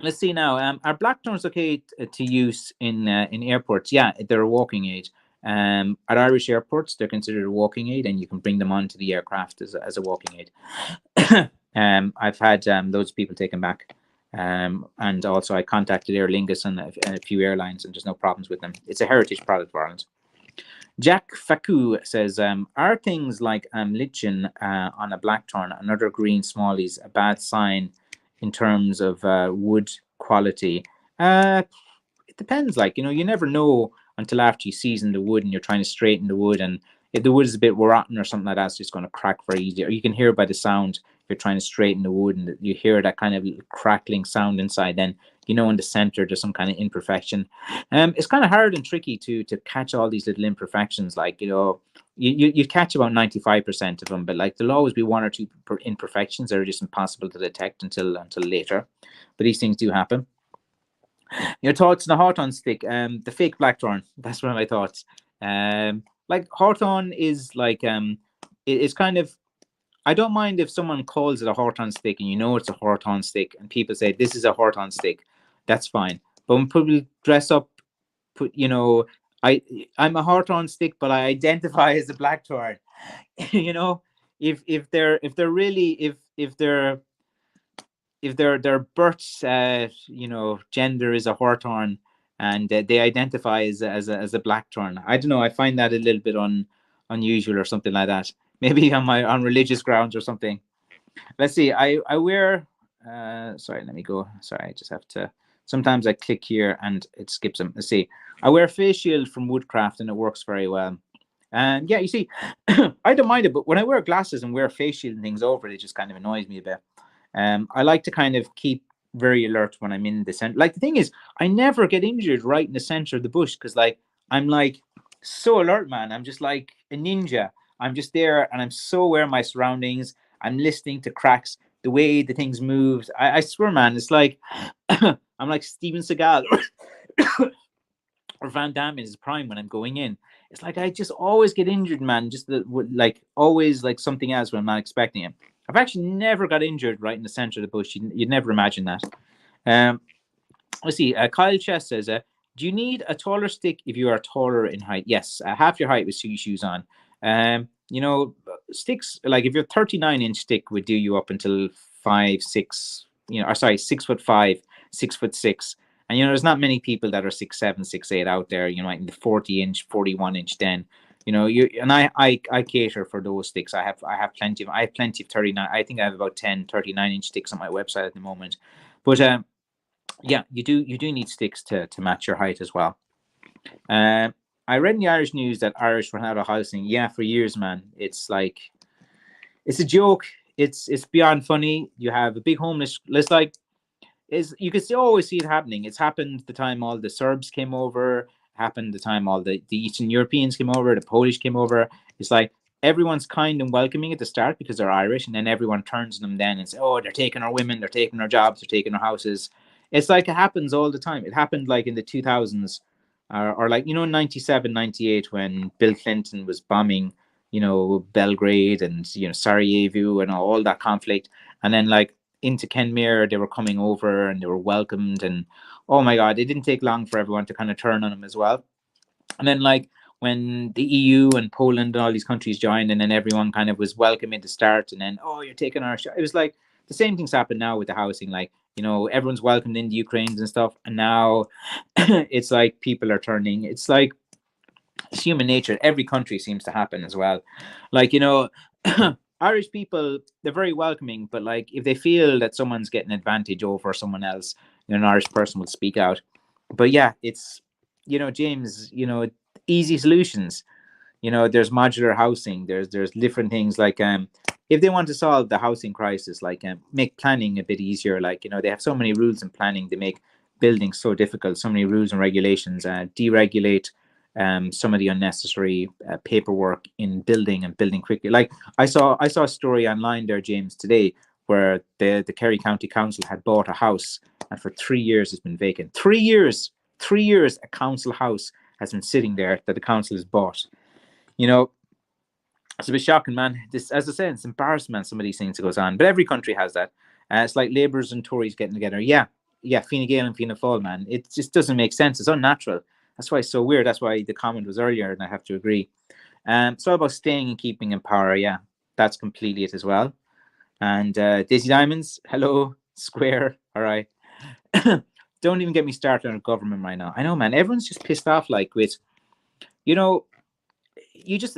Let's see now. Are blackthorns okay to use in airports? Yeah, they're a walking aid. At Irish airports, they're considered a walking aid, and you can bring them onto the aircraft as a walking aid. I've had those people taken back, and also I contacted Aer Lingus and a few airlines, and there's no problems with them. It's a heritage product for Ireland. Jack Faku says, are things like lichen on a blackthorn and other green smallies a bad sign in terms of wood quality? It depends. Like, you never know until after you season the wood and you're trying to straighten the wood. And if the wood is a bit rotten or something like that, it's just going to crack very easy. Or you can hear by the sound if you're trying to straighten the wood and you hear that kind of crackling sound inside, then in the center there's some kind of imperfection. It's kind of hard and tricky to catch all these little imperfections. Like, you catch about 95% of them, but like there'll always be 1 or 2 imperfections that are just impossible to detect until later. But these things do happen. Your thoughts on the hawthorn stick? The fake blackthorn. That's one of my thoughts. Like hawthorn is like it's kind of, I don't mind if someone calls it a hawthorn stick and it's a hawthorn stick, and people say this is a hawthorn stick. That's fine. But when people dress up, I'm a hawthorn stick, but I identify as a blackthorn. If their birth gender is a hawthorn, and they identify as a blackthorn, I don't know. I find that a little bit unusual or something like that. Maybe on religious grounds or something. Let's see. I wear. Sorry, let me go. Sorry, I just have to Sometimes I click here and it skips them. Let's see. I wear a face shield from Woodcraft and it works very well. And yeah, you see, I don't mind it, but when I wear glasses and wear face shield and things over it, it just kind of annoys me a bit. I like to kind of keep very alert when I'm in the center. Like the thing is, I never get injured right in the center of the bush because like I'm like so alert, man. I'm just like a ninja. I'm just there and I'm so aware of my surroundings. I'm listening to cracks, the way the things moved. I swear, man, it's like I'm like Steven Seagal or Van Damme in his prime when I'm going in. It's like I just always get injured, man. Just like always like something else when I'm not expecting it. I've actually never got injured right in the center of the bush. You'd never imagine that. Um, let's see. Kyle Chess says, "Do you need a taller stick if you are taller in height?" Yes, half your height with shoes on. You know, sticks like if you're 39-inch stick would do you up until 5'6". You know, or sorry, 6'5", 6'6". And you know, there's not many people that are 6'7", 6'8" out there. You know, like in the 40-inch, 41-inch den. You know, I cater for those sticks. I have plenty of 39. I think I have about 10 39-inch sticks on my website at the moment. But yeah, you do need sticks to match your height as well. I read in the Irish news that Irish run out of housing. Yeah, for years, man. It's like it's a joke. It's beyond funny. You have a big homeless list. Like is you can always see it happening. It's happened the time all the Serbs came over. Happened the time all the Eastern Europeans came over. The Polish came over. It's like everyone's kind and welcoming at the start because they're Irish, and then everyone turns to them then and says, "Oh, they're taking our women. They're taking our jobs. They're taking our houses." It's like it happens all the time. It happened like in the 2000s, or like, you know, 97, 98 when Bill Clinton was bombing, you know, Belgrade and, you know, Sarajevo and all that conflict. And then like into Kenmare, they were coming over and they were welcomed. And oh my God, it didn't take long for everyone to kind of turn on them as well. And then like when the EU and Poland and all these countries joined, and then everyone kind of was welcoming to start, and then, oh, you're taking our shot. It was like the same things happen now with the housing. Like, you know, everyone's welcomed in the Ukrainians and stuff, and now it's like people are turning. It's like it's human nature. Every country seems to happen as well. Like, you know, Irish people, they're very welcoming, but like if they feel that someone's getting advantage over someone else, you know, an Irish person will speak out. But yeah, it's, you know, James, you know, easy solutions. You know, there's modular housing. There's different things like if they want to solve the housing crisis, like make planning a bit easier. Like, you know, they have so many rules and planning. They make building so difficult. So many rules and regulations. Deregulate some of the unnecessary paperwork in building and building quickly. Like I saw a story online there, James, today where the Kerry County Council had bought a house, and for 3 years it's been vacant. 3 years, 3 years a council house has been sitting there that the council has bought. You know, it's a bit shocking, man. This, as I said, it's embarrassment, some of these things that goes on. But every country has that. It's like Labourers and Tories getting together. Yeah, Fine Gael and Fianna Fáil, man. It just doesn't make sense. It's unnatural. That's why it's so weird. That's why the comment was earlier, and I have to agree. It's all about staying and keeping in power. Yeah, that's completely it as well. And Daisy Diamonds, hello, Square. All right. Don't even get me started on government right now. I know, man. Everyone's just pissed off, like with, you know,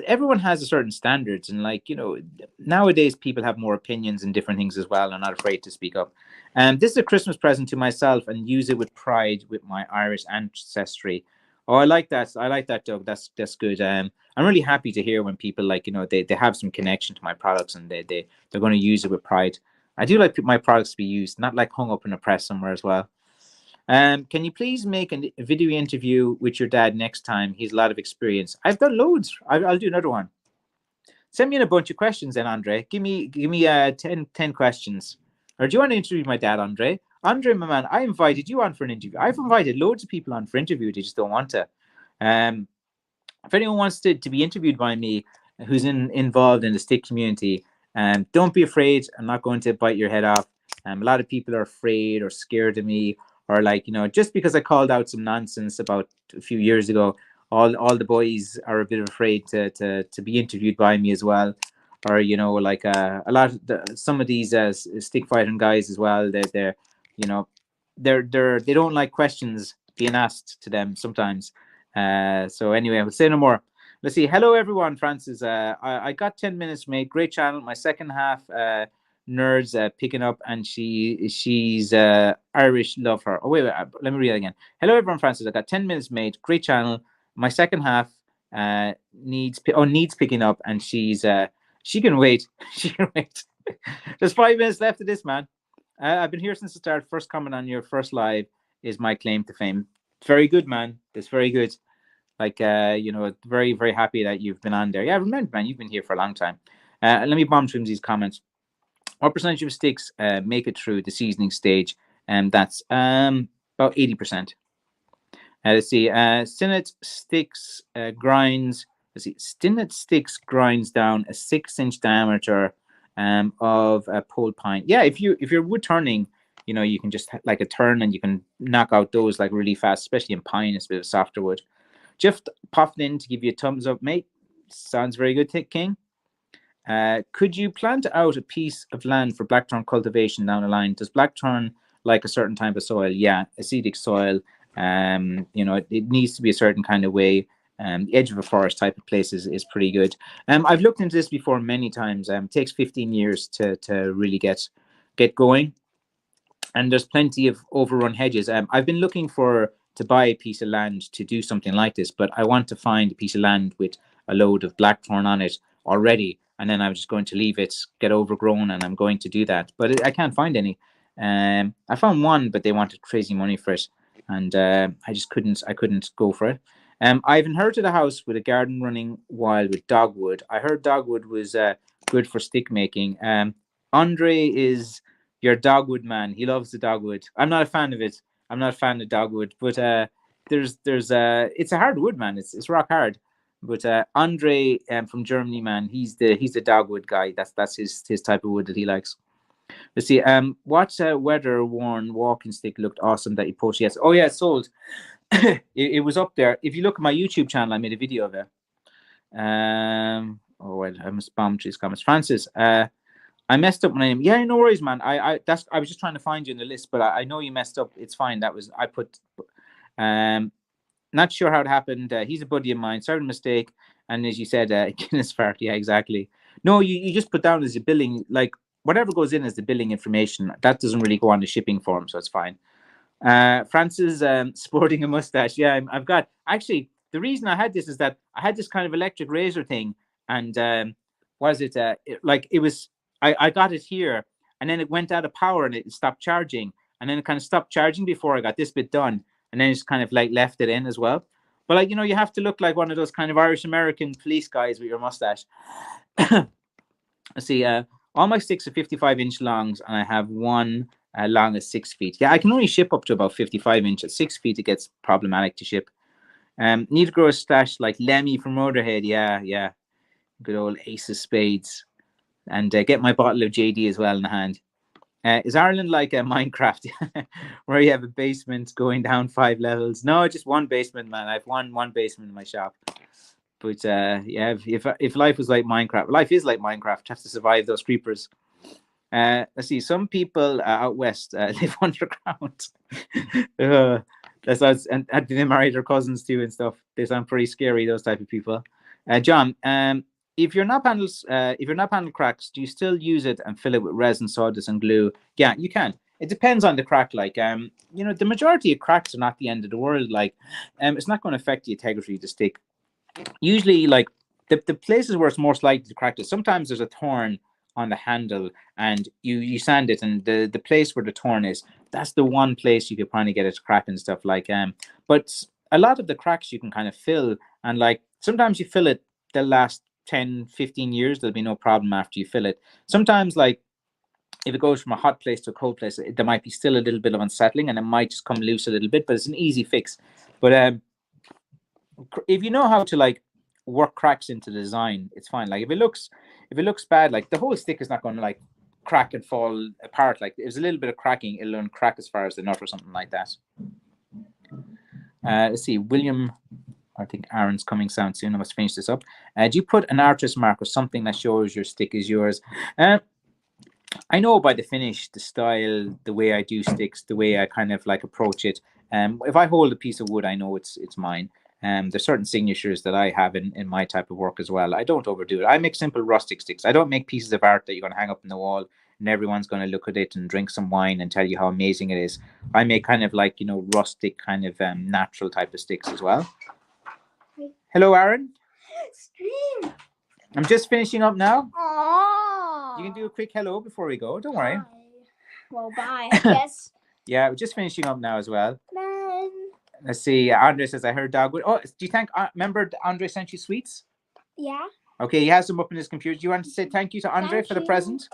everyone has a certain standards, and like, you know, nowadays people have more opinions and different things as well, and not afraid to speak up. And this is a Christmas present to myself, and use it with pride with my Irish ancestry. Oh, I like that. I like that, Doug. That's good. I'm really happy to hear when people, like, you know, they have some connection to my products, and they're going to use it with pride. I do like my products to be used, not like hung up in a press somewhere as well. Can you please make a video interview with your dad next time? He's a lot of experience. I've done loads. I'll do another one. Send me in a bunch of questions then, Andre. Give me 10 questions. Or do you want to interview my dad, Andre? Andre, my man, I invited you on for an interview. I've invited loads of people on for interview. They just don't want to. If anyone wants to be interviewed by me, who's involved in the stick community, don't be afraid. I'm not going to bite your head off. A lot of people are afraid or scared of me, or like, you know, just because I called out some nonsense about a few years ago, all the boys are a bit afraid to be interviewed by me as well. Or, you know, like a lot of some of these stick fighting guys as well, they're you know, they don't like questions being asked to them sometimes. So anyway, I will say no more. Let's see. Hello everyone, Francis. I got 10 minutes, mate. Great channel. My second half nerds picking up, and she's Irish. Love her. Oh wait, let me read it again. Hello everyone, Francis. I got 10 minutes made. Great channel. My second half needs picking up, and she can wait. She can wait. There's 5 minutes left of this, man. I've been here since the start. First comment on your first live is my claim to fame. Very good, man. That's very good. Like, very, very happy that you've been on there. Yeah, remember, man, you've been here for a long time. Let me bomb through these comments. What percentage of sticks make it through the seasoning stage? And that's about 80%. Let's see. Stinnett sticks grinds. Let's see. Stinnett sticks grinds down a 6-inch diameter of a pulled pine. Yeah, if you're wood turning, you can just like a turn and you can knock out those like really fast, especially in pine. It's a bit of softer wood. Jeff popped in to give you a thumbs up, mate. Sounds very good, King. Could you plant out a piece of land for blackthorn cultivation down the line? Does blackthorn like a certain type of soil? Yeah, acidic soil. It needs to be a certain kind of way. The edge of a forest type of place is pretty good. I've looked into this before many times. It takes 15 years to really get going. And there's plenty of overrun hedges. I've been looking to buy a piece of land to do something like this, but I want to find a piece of land with a load of blackthorn on it already, and then I'm just going to leave it get overgrown, and I'm going to do that. But I can't find any. I found one, but they wanted crazy money for it, and I just couldn't. I couldn't go for it. I've inherited a house with a garden running wild with dogwood. I heard dogwood was good for stick making. Andre is your dogwood man. He loves the dogwood. I'm not a fan of it. I'm not a fan of dogwood, but there's it's a hard wood, man. It's rock hard. But Andre from Germany, man, he's the dogwood guy. That's his type of wood that he likes. Let's see. What weather worn walking stick looked awesome that you posted? Yes. Oh yeah, it's sold. it was up there. If you look at my YouTube channel, I made a video of it. Oh wait, I must bomb these comments. Francis, I messed up my name. Yeah, no worries, man. I was just trying to find you in the list, but I know you messed up. It's fine. I put not sure how it happened. He's a buddy of mine. Sorry, mistake. And as you said, Guinness fart. Yeah, exactly. No, you just put down as a billing, like whatever goes in as the billing information. That doesn't really go on the shipping form, so it's fine. Francis sporting a mustache. Yeah, I've got actually the reason I had this is that I had this kind of electric razor thing, and was it like it was I got it here, and then it went out of power and it stopped charging, and then it kind of stopped charging before I got this bit done, and then it's kind of like left it in as well. But like you have to look like one of those kind of Irish American police guys with your mustache. Let's see. All my sticks are 55-inch longs, and I have one long as 6 feet. Yeah, I can only ship up to about 55 inch. At 6 feet, it gets problematic to ship. Need to grow a stash like Lemmy from Motorhead. Yeah. Good old Ace of Spades. And get my bottle of JD as well in the hand. Is Ireland like a Minecraft where you have a basement going down 5 levels? No, just one basement, man. I have one basement in my shop. But yeah, if life was like Minecraft, life is like Minecraft. You have to survive those creepers. Let's see. Some people out west live underground. And they marry their cousins too and stuff. They sound pretty scary. Those type of people. John, if your knob handle cracks, do you still use it and fill it with resin, sawdust, and glue? Yeah, you can. It depends on the crack. Like, the majority of cracks are not the end of the world. Like, it's not going to affect the integrity of the stick. Usually, like the places where it's most likely to crack is sometimes there's a thorn on the handle, and you sand it, and the place where the thorn is, that's the one place you could probably get it to crack and stuff. Like, but a lot of the cracks you can kind of fill, and like sometimes you fill it, they'll last 10-15 years. There'll be no problem after you fill it. Sometimes, like if it goes from a hot place to a cold place, there might be still a little bit of unsettling, and it might just come loose a little bit, but it's an easy fix. But if you know how to like work cracks into the design, it's fine. Like if it looks bad, like the whole stick is not going to like crack and fall apart. Like there's a little bit of cracking, it'll uncrack as far as the nut or something like that. Let's see, William. I think Aaron's coming soon. I must finish this up. Do you put an artist mark or something that shows your stick is yours? I know by the finish, the style, the way I do sticks, the way I kind of like approach it. If I hold a piece of wood, I know it's mine. There's certain signatures that I have in my type of work as well. I don't overdo it. I make simple rustic sticks. I don't make pieces of art that you're going to hang up in the wall and everyone's going to look at it and drink some wine and tell you how amazing it is. I make kind of like, rustic kind of natural type of sticks as well. Hello, Aaron. Stream. I'm just finishing up now. Oh. You can do a quick hello before we go. Don't worry. Bye. Well, bye, I guess. Yeah, we're just finishing up now as well. Man. Let's see. Andre says, I heard dogwood. Oh, do you think, remember Andre sent you sweets? Yeah. Okay, he has them up in his computer. Do you want to say thank you to Andre for the present?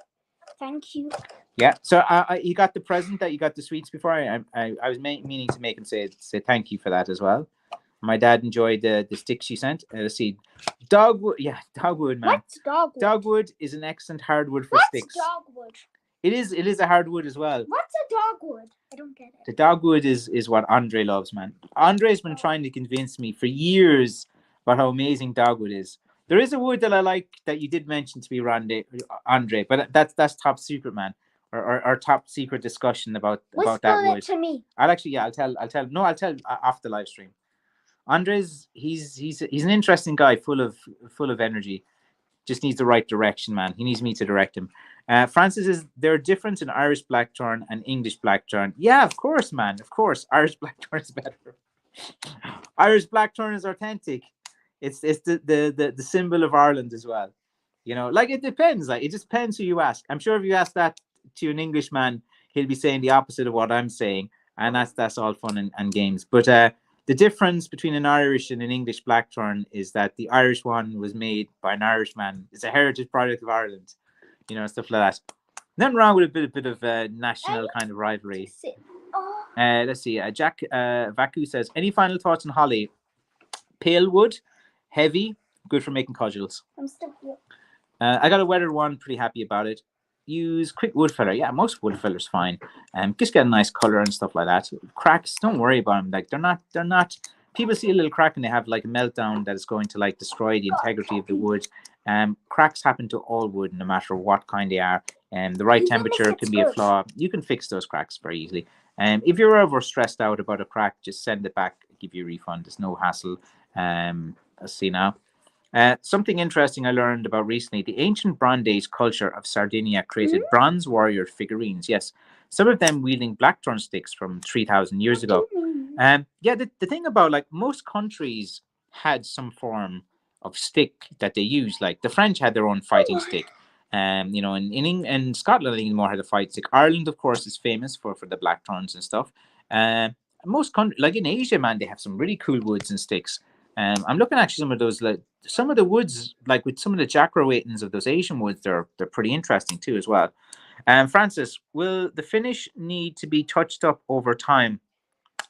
Thank you. Yeah, so he got the present that you got the sweets before. I was meaning to make him say thank you for that as well. My dad enjoyed the sticks she sent. Let's see. Dogwood. Yeah, dogwood, man. What's dogwood? Dogwood is an excellent hardwood for sticks. What's dogwood? It is a hardwood as well. What's a dogwood? I don't get it. The dogwood is what Andre loves, man. Andre's been trying to convince me for years about how amazing dogwood is. There is a wood that I like that you did mention to me, Andre, but that's top secret, man. Or top secret discussion about that wood. To me. I'll tell after the live stream. Andre's he's an interesting guy, full of energy. Just needs the right direction, man. He needs me to direct him. Francis is there a difference in Irish blackthorn and English blackthorn? Yeah, of course, man. Of course, Irish blackthorn is better. Irish blackthorn is authentic. It's the symbol of Ireland as well. Like it depends. Like it just depends who you ask. I'm sure if you ask that to an Englishman, he'll be saying the opposite of what I'm saying, and that's all fun and games. But the difference between an Irish and an English blackthorn is that the Irish one was made by an Irishman. It's a heritage product of Ireland, stuff like that. Nothing wrong with a bit of national kind of rivalry. Let's see. Jack Vaku says, any final thoughts on holly? Pale wood, heavy, good for making cudgels. I'm still here. I got a weathered one, pretty happy about it. Use quick wood filler. Yeah, most wood filler's fine. Just get a nice color and stuff like that. Cracks, don't worry about them. Like they're not. People see a little crack and they have like a meltdown that is going to like destroy the integrity of the wood. Cracks happen to all wood, no matter what kind they are. The right temperature can be a flaw. You can fix those cracks very easily. If you're ever stressed out about a crack, just send it back. I'll give you a refund. There's no hassle. Let's see now. Something interesting I learned about recently, the ancient Bronze Age culture of Sardinia created bronze warrior figurines. Yes, some of them wielding blackthorn sticks from 3,000 years ago. The thing about like most countries had some form of stick that they used. Like the French had their own fighting stick. In Scotland, I think more had a fight stick. Ireland, of course, is famous for the blackthorns and stuff. Most countries, like in Asia, man, they have some really cool woods and sticks. I'm looking at some of those, like some of the woods, like with some of the jackroatins of those Asian woods, they're pretty interesting too as well. Francis, will the finish need to be touched up over time?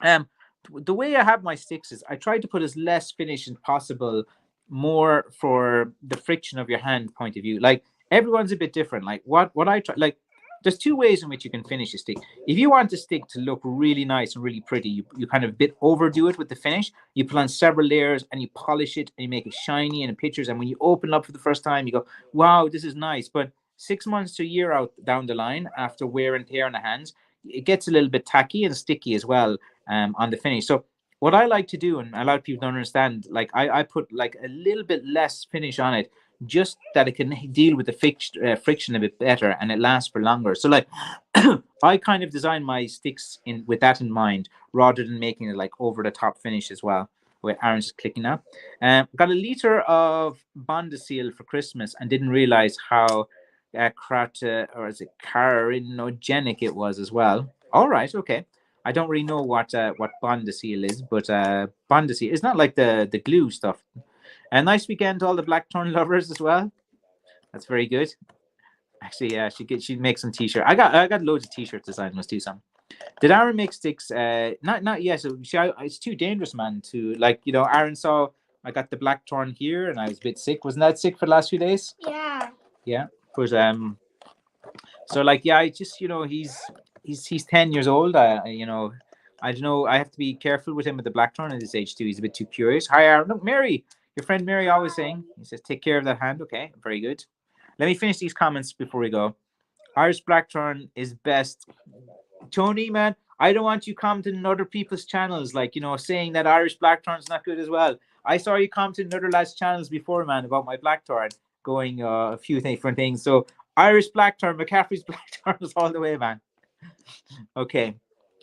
The way I have my sticks is I try to put as less finish as possible, more for the friction of your hand point of view. Like everyone's a bit different. Like what I try, like there's two ways in which you can finish a stick. If you want the stick to look really nice and really pretty, you kind of a bit overdo it with the finish. You put on several layers and you polish it and you make it shiny and in pictures. And when you open it up for the first time, you go, wow, this is nice. But 6 months to a year out down the line, after wear and tear on the hands, it gets a little bit tacky and sticky as well on the finish. So what I like to do, and a lot of people don't understand, like I put like a little bit less finish on it, just that it can deal with the friction a bit better and it lasts for longer. So like I kind of design my sticks with that in mind, rather than making it like over the top finish as well. Wait, Aaron's just clicking now. Got a liter of Bondasil for Christmas and didn't realize how carcinogenic it was as well. All right, okay. I don't really know what Bondasil is, but Bondasil is not like the glue stuff. A nice weekend to all the blackthorn lovers as well. That's very good. Actually, yeah, she makes some t-shirt. I got loads of t-shirt designs. Must do some. Did Aaron make sticks? Not yet. So it's too dangerous, man. To like, Aaron saw I got the blackthorn here, and I was a bit sick. Wasn't that sick for the last few days? Yeah. Yeah, but so like, yeah, I just he's 10 years old. I don't know. I have to be careful with him at the blackthorn at this age too. He's a bit too curious. Hi, Aaron. Look, Mary. Your friend Mary always saying, he says, take care of that hand. Okay, very good. Let me finish these comments before we go. Irish blackthorn is best. Tony, man, I don't want you commenting on other people's channels, like, saying that Irish blackthorn is not good as well. I saw you commenting on other lads' channels before, man, about my blackthorn, going a few different things. So Irish Blackthorn, McCaffrey's Blackthorn is all the way, man. Okay.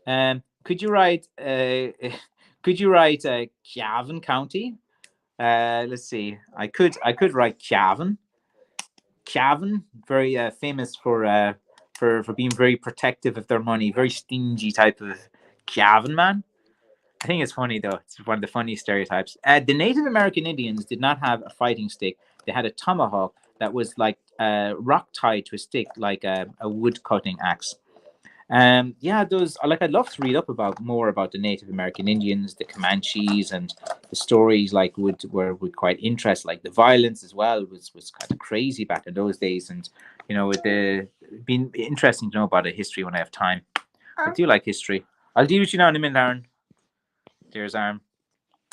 Could you write? Could you write Cavan County? Let's see. I could write Cavan. Cavan, very famous for being very protective of their money, very stingy type of Cavan man. I think it's funny though. It's one of the funny stereotypes. The Native American Indians did not have a fighting stick. They had a tomahawk that was like rock tied to a stick, like a wood cutting axe. Yeah, those like I'd love to read up about more about the Native American Indians, the Comanches, and the stories like would quite interest. Like the violence as well was kind of crazy back in those days, and with the been interesting to know about the history when I have time. I do like history. I'll deal with you now in a minute, Aaron. There's Aaron.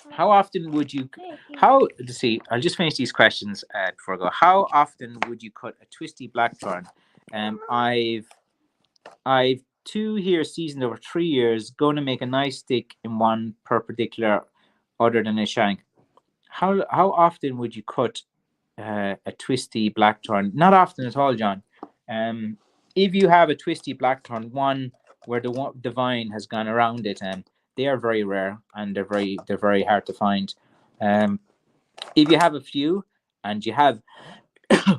How often would you? How let's see? I'll just finish these questions before I go. How often would you cut a twisty blackthorn? I've two here seasoned over 3 years. Going to make a nice stick in one perpendicular, other than a shank. How often would you cut a twisty blackthorn? Not often at all, John. If you have a twisty blackthorn, one where the vine has gone around it, they are very rare and they're very hard to find. Um, if you have a few and you have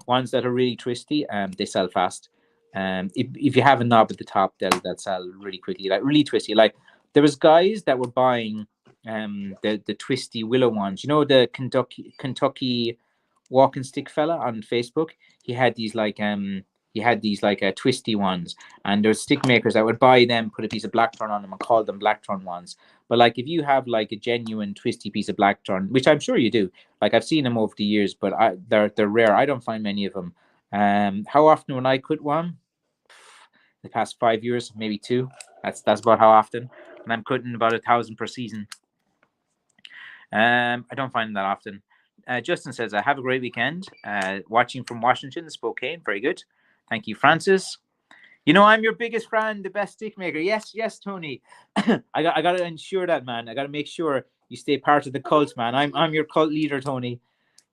ones that are really twisty, they sell fast. If you have a knob at the top, they'll sell really quickly, like really twisty. Like there was guys that were buying the twisty willow ones. You know the Kentucky walking stick fella on Facebook. He had these like twisty ones, and there's stick makers that would buy them, put a piece of blackthorn on them, and call them blackthorn ones. But like if you have like a genuine twisty piece of blackthorn, which I'm sure you do, like I've seen them over the years, but they're rare. I don't find many of them. How often when I cut one? The past 5 years, maybe two. That's about how often. And I'm cutting about 1,000 per season. I don't find them that often. Justin says, "I have a great weekend. Watching from Washington, Spokane. Very good. Thank you, Francis. I'm your biggest fan, the best stick maker. Yes, yes, Tony. I got to ensure that, man. I got to make sure you stay part of the cult, man. I'm your cult leader, Tony.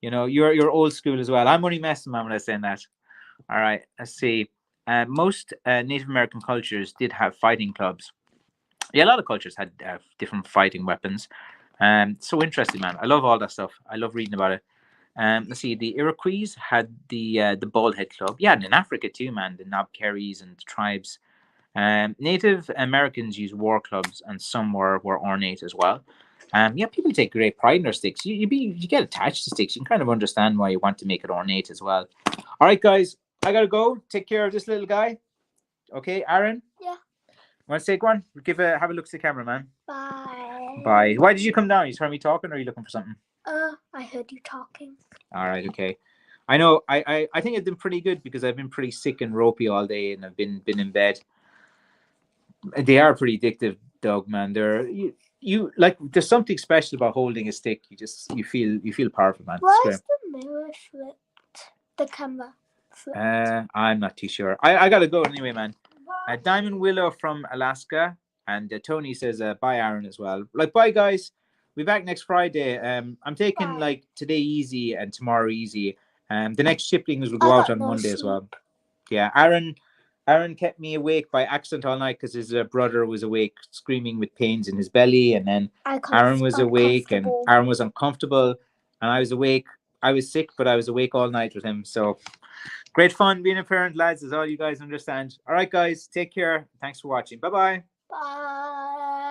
You're old school as well. I'm only messing, man, when I say that. All right, let's see. Most Native American cultures did have fighting clubs. Yeah, a lot of cultures had different fighting weapons. So interesting, man. I love all that stuff. I love reading about it. Let's see. The Iroquois had the bald head club. Yeah, and in Africa too, man. The Knobkerries and the tribes. Native Americans used war clubs, and some were ornate as well. Yeah, people take great pride in their sticks. You get attached to sticks. You can kind of understand why you want to make it ornate as well. All right, guys, I gotta go. Take care of this little guy. Okay, Aaron. Yeah. Want to take one? Have a look at the camera, man. Bye. Bye. Why did you come down? You heard me talking, or are you looking for something? I heard you talking. All right. Okay. I know. I think I've been pretty good because I've been pretty sick and ropey all day, and I've been in bed. They are pretty addictive, Doug. Man, you like. There's something special about holding a stick. You feel powerful, man. Why is the mirror flipped? The camera flipped. I'm not too sure. I gotta go anyway, man. Diamond Willow from Alaska, and Tony says bye, Aaron, as well. Like bye, guys. We'll be back next Friday. I'm taking like today easy and tomorrow easy. The next shippings will go out on Monday as well. Yeah, Aaron kept me awake by accident all night because his brother was awake screaming with pains in his belly, and then Aaron was awake and Aaron was uncomfortable, and I was awake. I was sick, but I was awake all night with him. So great fun being a parent, lads, as all you guys understand. All right, guys, take care. Thanks for watching. Bye-bye. Bye.